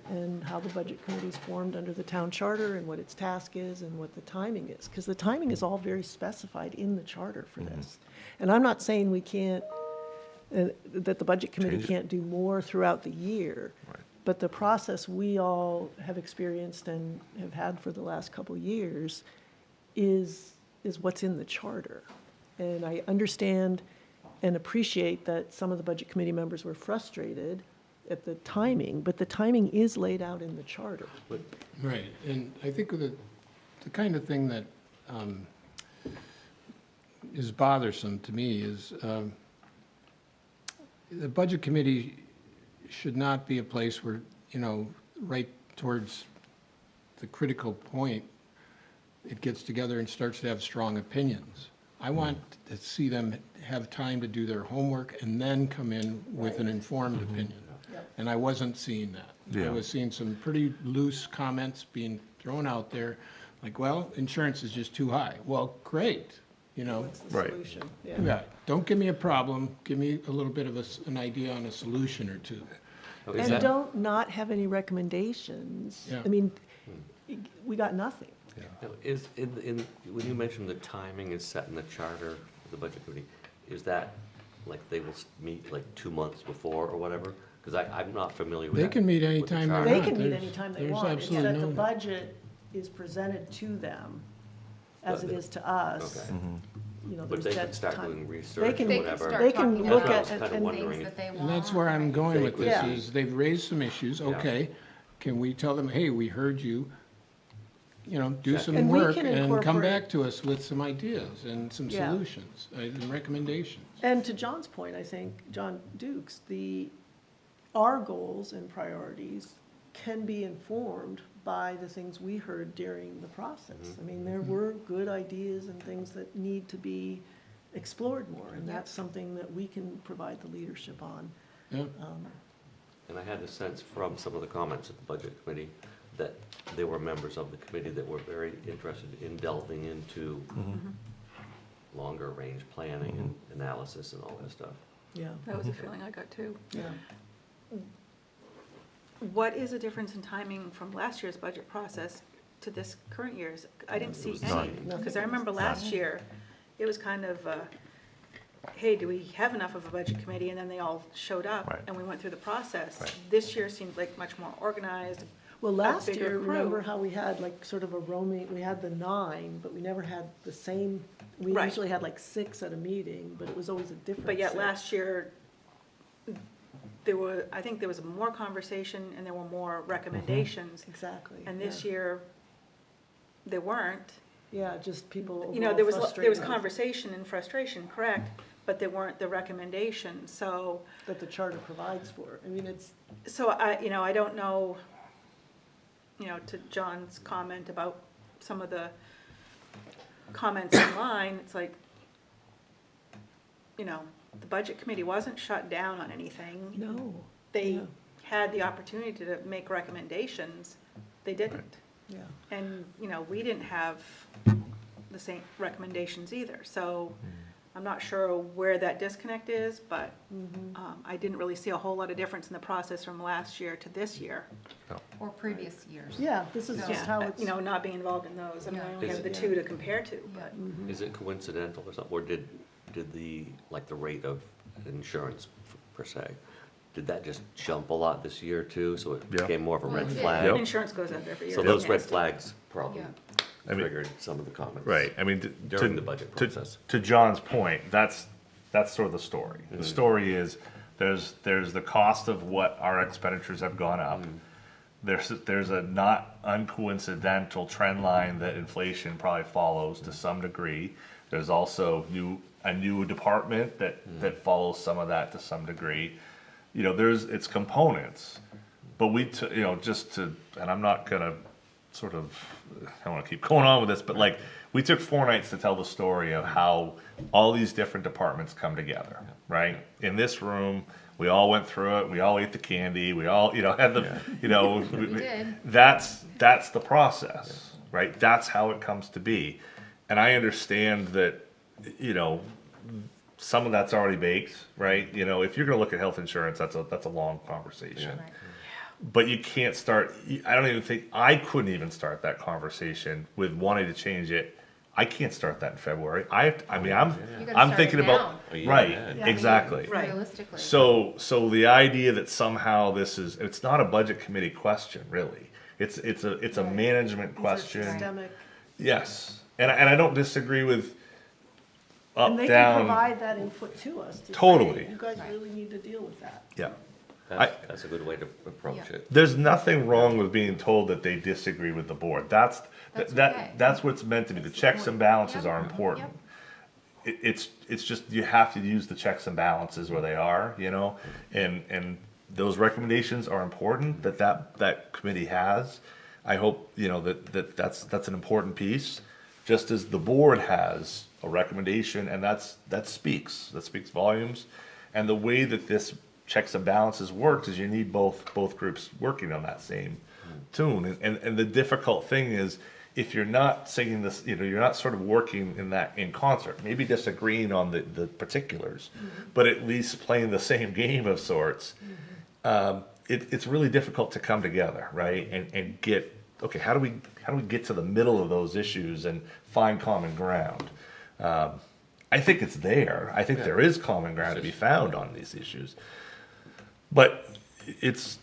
and how the budget committee is formed under the town charter and what its task is and what the timing is. Because the timing is all very specified in the charter for this. And I'm not saying we can't, that the budget committee Change it. can't do more throughout the year. Right. But the process we all have experienced and have had for the last couple of years is what's in the charter. And I understand and appreciate that some of the budget committee members were frustrated at the timing, but the timing is laid out in the charter. Right, and I think the kind of thing that is bothersome to me is the budget committee should not be a place where, you know, right towards the critical point, it gets together and starts to have strong opinions. I want to see them have time to do their homework and then come in with an informed opinion. And I wasn't seeing that. I Yeah. was seeing some pretty loose comments being thrown out there, like, well, insurance is just too high. Well, great, you know. What's the Right. solution? Yeah, don't give me a problem, give me a little bit of an idea on a solution or two. Oh, is And that- don't not have any recommendations. Yeah. I mean, we got nothing. Now, is, when you mentioned the timing is set in the charter of the budget committee, is that, like, they will meet like 2 months before or whatever? Because I'm not familiar with They that. can meet with the anytime they charter. They want. can meet There's- anytime they there's want. It's absolutely that the no- budget is presented to them as it is to us. Okay. You know, But there's they that can start time. doing research or can- They can whatever. start They can talking look about at Kind of and- wondering. things that they want. And that's where I'm going with this, Yeah. is they've raised some issues, Yeah. okay, can we tell them, hey, we heard you, you know, do some And we work can and come incorporate- back to us with some ideas and some Yeah. solutions and recommendations. And to John's point, I think, John Dukes, our goals and priorities can be informed by the things we heard during the process. I mean, there were good ideas and things that need to be explored more, and that's something that we can provide the leadership on. Yeah, And I had the sense from some of the comments at the budget committee that there were members of the committee that were very interested in delving into longer range planning and analysis and all that stuff. Yeah, That was a feeling I got too. yeah. What is the difference in timing from last year's budget process to this current year's? I didn't see was any, none. because I remember last year, it was kind of, hey, do we have enough of a budget committee? And then they all showed up, Right. and we went through the process. Right. This year seemed like much more organized. Well, last bigger year, remember crew. how we had like sort of a roaming, we had the 9, but we never had the same, we Right. usually had like 6 at a meeting, but it was always a different But yet 6. last year, I think there was more conversation and there were more recommendations. Exactly. And this yeah. year, there weren't. Yeah, just people You know, overall there was frustrated conversation and frustration, correct, but there weren't the recommendations, so, that the charter provides for. I mean, it's, I don't know, to John's comment about some of the comments online, it's like, you know, the budget committee wasn't shut down on anything. No, They Yeah. had the opportunity to make recommendations, they didn't. yeah. And, you know, we didn't have the same recommendations either, so I'm not sure where that disconnect is, but I didn't really see a whole lot of difference in the process from last year to this year. Or previous years. Yeah, this is just how it's. You know, not being involved in those, I mean, I Yeah. only Is have the it- two to compare to, but. Is it coincidental or something, or did the, like, the rate of insurance per se, did that just jump a lot this year too, so it Yeah. became more of a Well, red it did. flag? Yep. Insurance goes up every year. So those It red has to. flags probably Yeah. I mean- triggered some of the comments. Right, I mean, During the budget process. To John's point, that's sort of the story. The story is, there's the cost of what our expenditures have gone up. There's a not uncoincidental trend line that inflation probably follows to some degree. There's also a new department that follows some of that to some degree. You know, it's components, but you know, and I'm not gonna sort of, I don't wanna keep going on with this, but like, we took 4 nights to tell the story of how all these different departments come together, right? In this room, we all went through it, we all ate the candy, we all, you know, had the, you know. We did. That's the process, right? That's how it comes to be. And I understand that, you know, some of that's already baked, right? You know, if you're gonna look at health insurance, that's a long conversation. Right. But you can't start, I don't even think, I couldn't even start that conversation with wanting to change it. I can't start that in February. You gotta I'm start thinking it about, now. A year right, ahead. exactly. Right. Realistically. So the idea that somehow it's not a budget committee question, really. It's a management These are question. systemic, Yes, and I don't disagree with and up, they can down. provide that input to us. To say, Totally. You guys Right. really need to deal with that. Yeah, That's a good way to approach Yeah. it. there's nothing wrong with being told that they disagree with the board. That's okay. that's what's meant to be. The checks and balances Yep. are important. Yep. It's just you have to use the checks and balances where they are, you know, and those recommendations are important that committee has. I hope, you know, that's an important piece, just as the board has a recommendation, and that speaks volumes. And the way that this checks and balances works is you need both groups working on that same tune. And the difficult thing is, if you're not singing this, you know, you're not sort of working in concert, maybe disagreeing on the particulars, but at least playing the same game of sorts. It's really difficult to come together, right? And get, okay, how do we get to the middle of those issues and find common ground? I think it's there. I think there is common ground to be found on these issues. But it's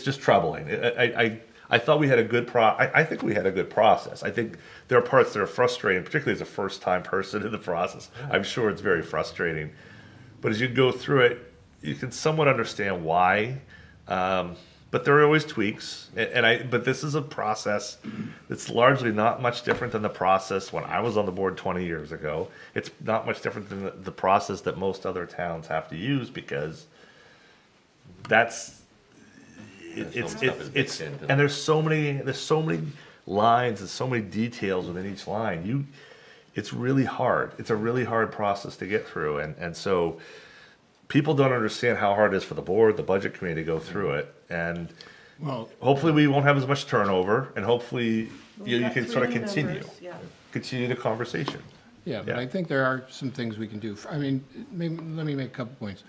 just troubling. I thought we had a good I think we had a good process. I think there are parts that are frustrating, particularly as a first-time person in the process. I'm sure it's very frustrating. But as you go through it, you can somewhat understand why. But there are always tweaks, but this is a process that's largely not much different than the process when I was on the board 20 years ago. It's not much different than the process that most other towns have to use, because and there's so many lines and so many details within each line. It's really hard. It's a really hard process to get through, and so people don't understand how hard it is for the board, the budget committee to go through it, and Well, hopefully we won't have as much turnover, and hopefully you got can three sort of new continue members, yeah. the conversation. yeah, but Yeah. I think there are some things we can do. I mean, maybe, let me make a couple points.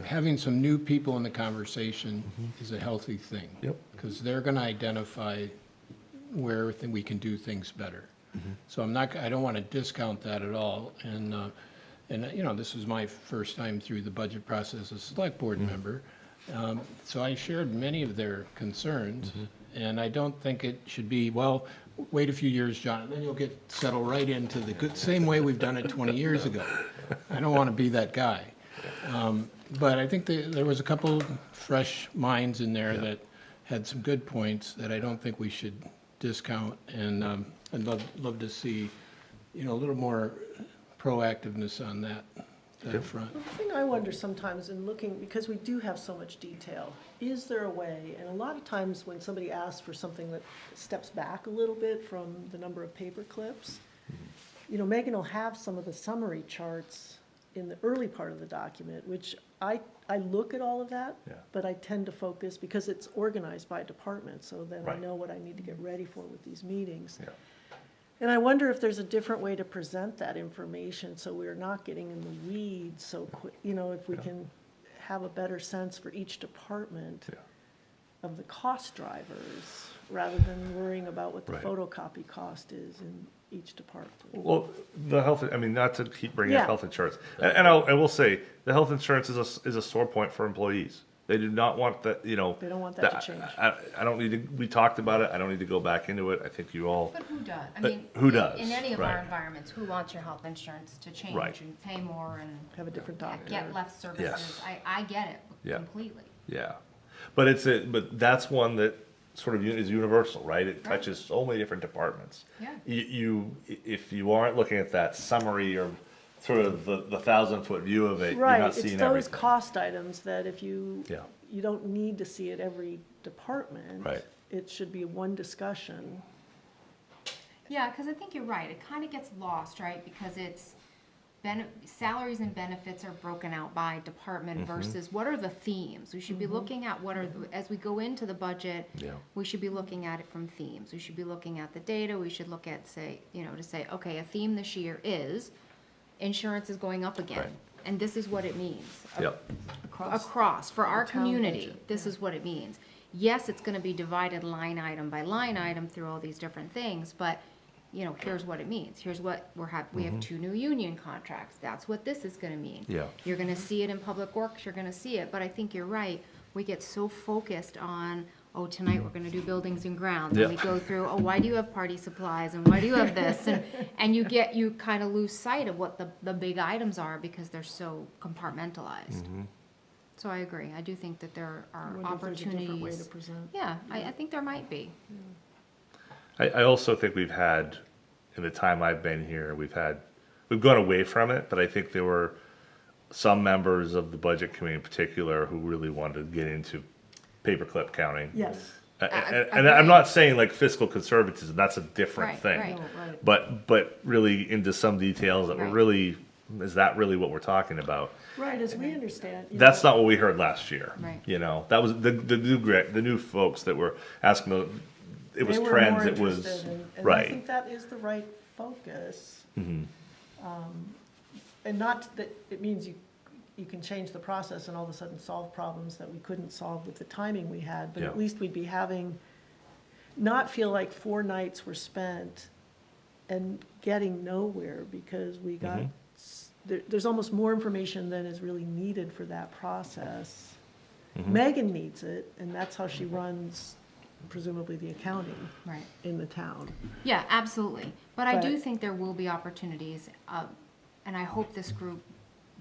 Having some new people in the conversation is a healthy thing. Yep. Because they're gonna identify where we can do things better. So I don't wanna discount that at all, and, you know, this was my first time through the budget process as a select board member. So I shared many of their concerns, and I don't think it should be, well, wait a few years, John, and then you'll get settled right into the good, same way we've done it 20 years ago. I don't want to be that guy. But I think there was a couple fresh minds in there that had some good points that I don't think we should discount, and I'd love to see, you know, a little more proactiveness on that that front. The thing I wonder sometimes in looking, because we do have so much detail, is there a way, and a lot of times when somebody asks for something that steps back a little bit from the number of paper clips, you know, Megan will have some of the summary charts in the early part of the document, which I look at all of that, Yeah. but I tend to focus, because it's organized by department, so then I Right. know what I need to get ready for with these meetings. Yeah. And I wonder if there's a different way to present that information, so we're not getting in the weeds so quick, you know, if we Yeah. can have a better sense for each department Yeah. of the cost drivers, rather than worrying about what the Right. photocopy cost is in each department. Well, the health, I mean, not to keep bringing Yeah. up health insurance, and I will say, the health insurance is a sore point for employees. They do not want that, you know. They don't want that to change. I don't need to, we talked about it, I don't need to go back into it, I think you all, But who does? I But mean, who does? in any of our Right. environments, who wants your health insurance to change Right. and pay more and Have a different doctor. get less services? Yes. I get it Yeah. completely. yeah. But that's one that sort of is universal, right? It touches so many different departments. Yeah. If you aren't looking at that summary or sort of the 1,000-foot view of it, you're Right, not it's seeing those everything. cost items that if you, Yeah. you don't need to see it every department. Right. It should be one discussion. Yeah, because I think you're right. It kind of gets lost, right? Because it's salaries and benefits are broken out by department versus what are the themes? We should be looking at what are, as we go into the budget, Yeah. we should be looking at it from themes. We should be looking at the data. We should look at, say, you know, to say, okay, a theme this year is insurance is going up again. Right. And this is what it means. Yep. Across, for our town community, budget, this is what it means. Yes, it's gonna be divided line item by line item through all these different things, but, you know, here's what it means. Here's what we have 2 new union contracts. That's what this is gonna mean. Yeah. You're gonna see it in Public Works, you're gonna see it, but I think you're right. We get so focused on, oh, tonight we're gonna do buildings and grounds. And we Yeah. go through, oh, why do you have party supplies and why do you have this? And you kind of lose sight of what the big items are because they're so compartmentalized. So I agree. I do think that there I are wonder if there's a different way to opportunities. present. Yeah, I think there might be. I also think we've had, in the time I've been here, we've gone away from it, but I think there were some members of the budget committee in particular who really wanted to get into paperclip counting. Yes, And I'm not saying like fiscal conservatism, that's a different Right, thing. right. no, right. But really into some details that were Right. really, is that really what we're talking about? Right, as we understand. you That's know, not what we heard last year. Right. You know, that was the new folks that were asking, it was they were trends, more it was, interested in- And I right. think that is the right focus. Mhm. And not that it means you can change the process and all of a sudden solve problems that we couldn't solve with the timing we had, but Yeah. at least we'd be not feel like 4 nights were spent and getting nowhere because we got, there's almost more information than is really needed for that process. Megan needs it, and that's how she runs presumably the accounting Right. in the town. Yeah, absolutely. But I do But- think there will be opportunities, and I hope this group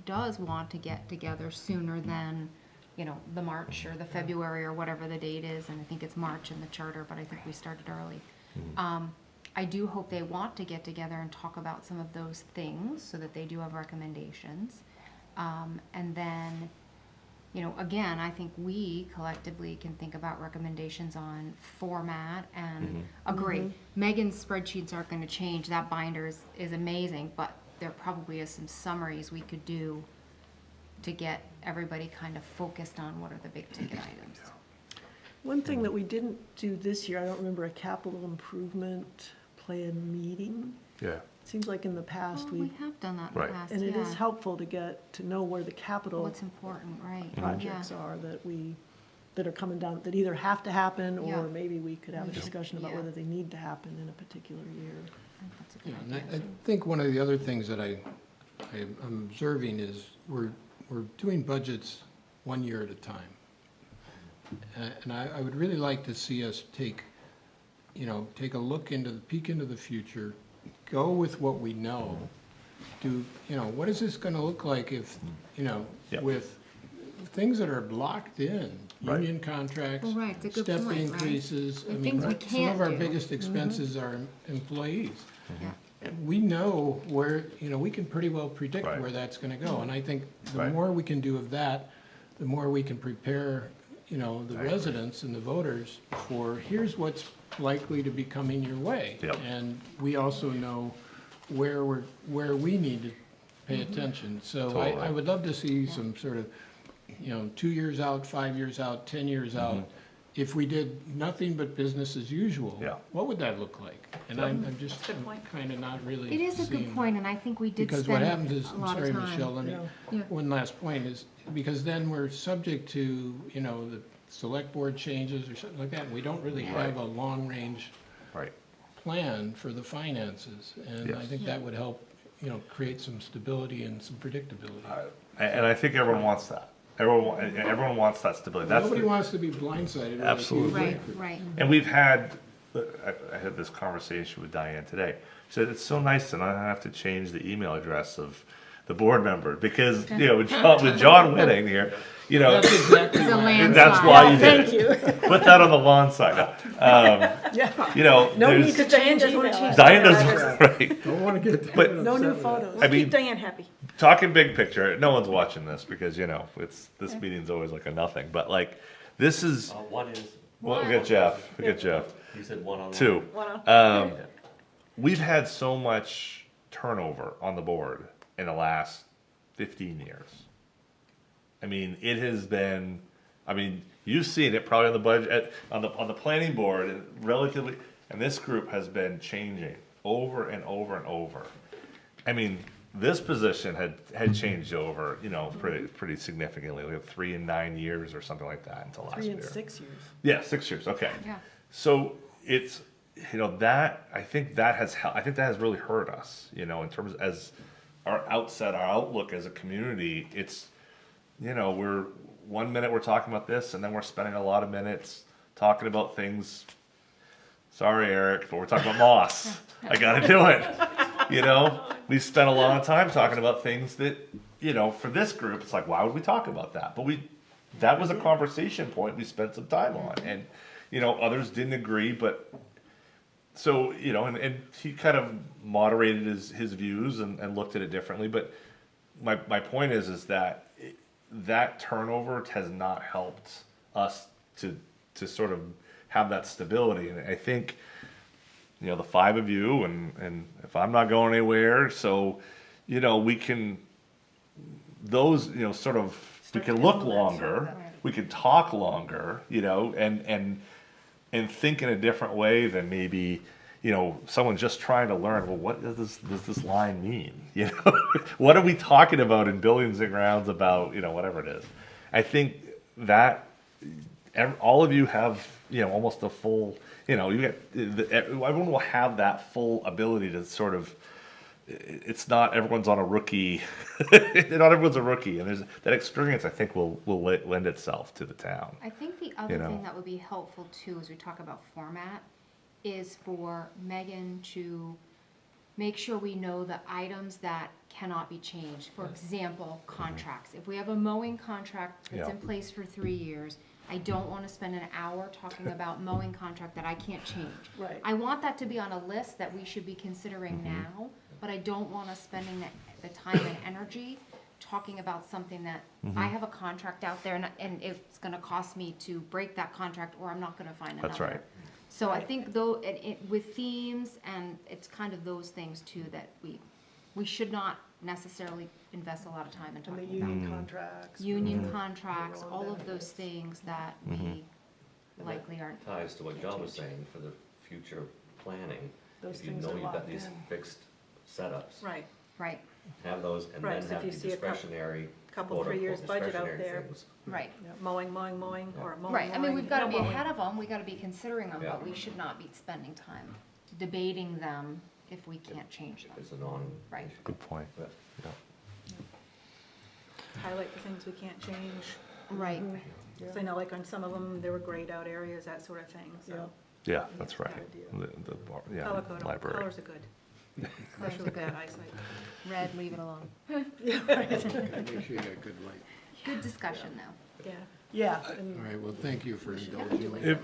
does want to get together sooner than, you know, the March or the February or whatever the date is, and I think it's March in the charter, but I think we started early. I do hope they want to get together and talk about some of those things so that they do have recommendations. And then, you know, again, I think we collectively can think about recommendations on format and agree. Megan's spreadsheets aren't gonna change, that binder is amazing, but there probably is some summaries we could do to get everybody kind of focused on what are the big ticket items. One thing that we didn't do this year, I don't remember a capital improvement plan meeting. Yeah. Seems like in the past Well, we we, have done that in the Right. past, and it is yeah. helpful to get to know where the capital What's important, right? projects are that are coming down, that either have to happen, Yeah. or maybe we could have a discussion about Yeah. whether they need to happen in a particular year. I think that's a Yeah, good and idea. I think one of the other things that I'm observing is we're doing budgets 1 year at a time. And I would really like to see us take a look peek into the future, go with what we know. What is this gonna look like if, Yeah. with things that are locked in, Right. union contracts, Well, right, it's a good step point, right? increases. The I mean, things we some of can't our do. biggest expenses are employees. Yeah. we know where, we can pretty well predict Right. where that's gonna go. And I think the Right. more we can do of that, the more we can prepare, the residents and the voters for, here's what's likely to be coming your way. Yep. And we also know where we need to pay attention. So Totally. I would love to see some sort of, 2 years out, 5 years out, 10 years out. If we did nothing but business as usual, Yeah. what would that look like? And I'm just Good point. kind of not really It is a good seeing- point, and I think we did Because what spend happens is, a I'm lot sorry, of time. Michelle, let me, Yeah. one last point is, because then we're subject to, the select board changes or something like that, and we don't really have a long-range Right. plan for the finances. And I Yes. think that would help, create some stability and some predictability. And I think everyone wants that. Everyone wants that stability. That's Nobody the, wants to be blindsided. with a Absolutely. huge Right, increase. right. and we've had, I had this conversation with Diane today. She said, it's so nice to not have to change the email address of the board member, because, with John winning here, That's exactly It's a why. landslide. that's why you did Thank it. you. Put that on the lawn side. Yeah. No No need to change doesn't wanna email. change Diane doesn't, right. Don't want to get. But- No new photos. I mean, Keep Diane happy. talking big picture, no one's watching this because, this meeting's always like a nothing, but like, this is, One is, well, we got Jeff, you said one on. two. Wanna- We've had so much turnover on the board in the last 15 years. I mean, it has been, you've seen it probably on the budget, on the planning board, relatively, and this group has been changing over and over and over. I mean, this position had changed over, pretty significantly, like 3 and 9 years or something like that until last 3 year. and 6 years. Yeah, 6 years, okay. Yeah. So it's, that, I think that has really hurt us, in terms as our outlook as a community. It's, we're, 1 minute we're talking about this, and then we're spending a lot of minutes talking about things. Sorry, Eric, but we're talking about Moss. I gotta do it. We spent a lot of time talking about things that, for this group, it's like, why would we talk about that? But that was a conversation point we spent some time on, and, others didn't agree, but, so, and he kind of moderated his views and looked at it differently, but my point is that that turnover has not helped us to sort of have that stability, and I think, the 5 of you, and if I'm not going anywhere, so, we can, those, sort of, we can look longer, we can talk longer, and think in a different way than maybe, someone just trying to learn, well, what does this line mean? What are we talking about in Buildings and Grounds about, whatever it is. I think that all of you have, almost a full, everyone will have that full ability to sort of, it's not everyone's on a rookie, not everyone's a rookie, and there's that experience I think will lend itself to the town. I think the other know. thing that would be helpful too, as we talk about format, is for Megan to make sure we know the items that cannot be changed. For example, contracts. If we have a mowing contract that's Yeah. in place for 3 years, I don't want to spend an hour talking about mowing contract that I can't change. Right. I want that to be on a list that we should be considering now, but I don't want us spending the time and energy talking about something that I have a contract out there and it's gonna cost me to break that contract, or I'm not gonna find another. That's right. So I think though, with themes, and it's kind of those things too, that we should not necessarily invest a lot of time in And the talking about. union contracts. Union contracts, Payroll all of those benefits. things that we likely aren't. Ties to what John was saying for the future planning. Those If you things know are you've got locked these in. fixed setups, Right, Right, have those, and Right, then so if have you the see a discretionary, couple, quote 3 unquote, years budget out discretionary there, things. right. mowing, or mowing. Right, I mean, we've gotta no be mowing. ahead of them, we gotta be considering them, Yeah. but we should not be spending time debating them if we can't change them. It's a non. Right. Good point. Yeah. Highlight the things we can't change. Right, Because I know like on some of them, there were grayed out areas, that sort of thing, so. Yeah, that's right. Good idea. Color code, Library. colors are good, especially with bad eyesight. red, leave it alone. Make sure you got good light. Good discussion though. Yeah. Yeah, All and right, well, thank you for indulging me.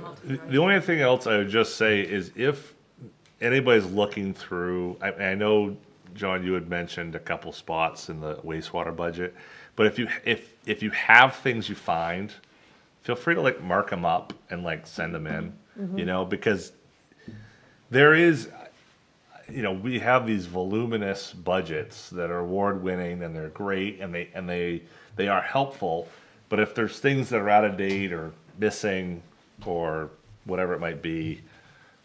The only thing else I would just say is if anybody's looking through, I know, John, you had mentioned a couple spots in the wastewater budget, but if you have things you find, feel free to like mark them up and like send them in, you know, because there is, you know, we have these voluminous budgets that are award-winning and they're great and they are helpful, but if there's things that are out of date or missing or whatever it might be,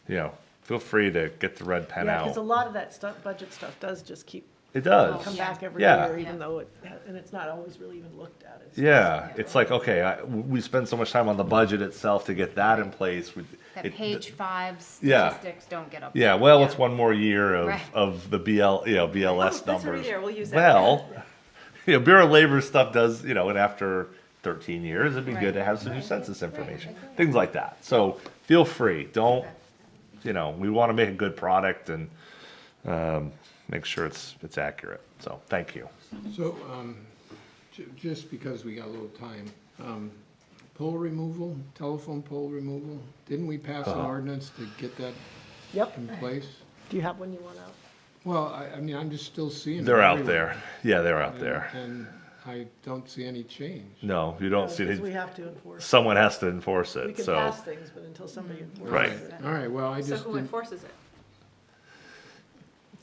you know, feel free to get the red pen Yeah, because a out. lot of that stuff, budget stuff does just keep, It does. come back every Yeah. year, even though and it's not always really even looked at. It's Yeah, it's like, okay, we spend so much time on the budget itself to get that in place. That page 5 Yeah. statistics don't get up. Yeah, well, it's one more year Right. of the BLS Oh, numbers. that's already there, we'll use that. Well, you know, Bureau of Labor stuff does, you know, and after 13 years, it'd be Right. good to have some new census information, things like that. So feel free, don't, you know, we want to make a good product and make sure it's accurate. So thank you. So, just because we got a little time, pole removal, telephone pole removal, didn't we pass an ordinance to get that Yep. in place? Do you have one you want out? Well, I mean, I'm just still seeing them They're out everywhere. there. Yeah, they're out there. And I don't see any change. No, you don't see Because we it. have to enforce. Someone has to enforce We it, can so. pass things, but until somebody enforces Right. it. All right, well, I So just who didn't, enforces it?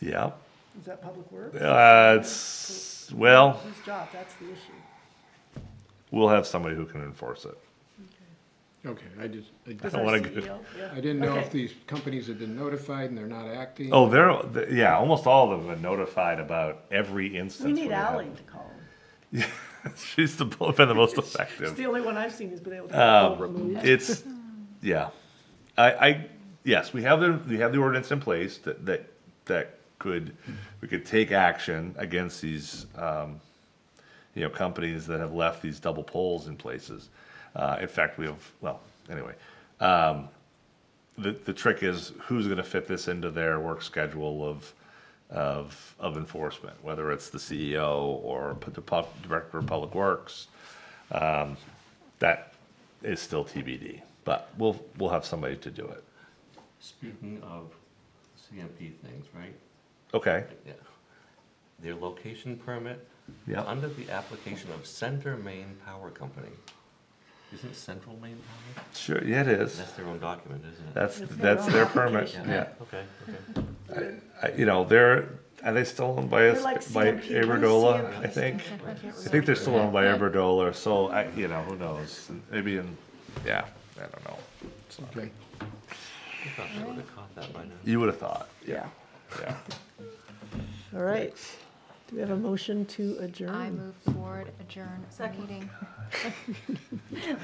Yeah. Is that public works? It's, well, Whose job? That's the issue. we'll have somebody who can enforce it. okay, I Does don't our wanna go- CEO? Yeah. I didn't know Okay. if these companies had been notified and they're not acting. Oh, yeah, almost all of them have been notified about every instance. We need where they have- Ally to call him. She's been the most She's effective. the only one I've seen who's been able to get a pole removed. It's, yeah. Yes, we have the ordinance in place that we could take action against these, you know, companies that have left these double poles in places. In fact, we have, well, anyway. The trick is who's gonna fit this into their work schedule of enforcement, whether it's the CEO or the Director of Public Works. That is still TBD, but we'll have somebody to do it. Speaking of CMP things, right? Okay, Yeah. Their location permit, yeah. under the application of Center Maine Power Company. Isn't it Central Maine Power? Sure, yeah, it is. That's their own document, isn't it? That's, It's their that's own their permit, application. yeah. Okay. You know, are they still owned by They're like by CMP. Iberdrola, What is I think? I can't I think they're still owned by Iberdrola, so you know, who knows? Maybe yeah, I don't know. So, Okay. I thought they would have caught that by now. you would have thought, Yeah. yeah. All right. Do we have a motion to adjourn? I move forward, adjourn meeting.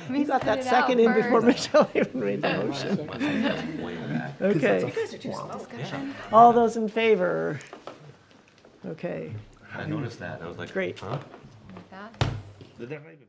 You got that second in before Michelle even made the motion. Way back. Okay. Discussion. All those in favor? Okay, I noticed that. I was like, Great. huh? Like that. Did that not even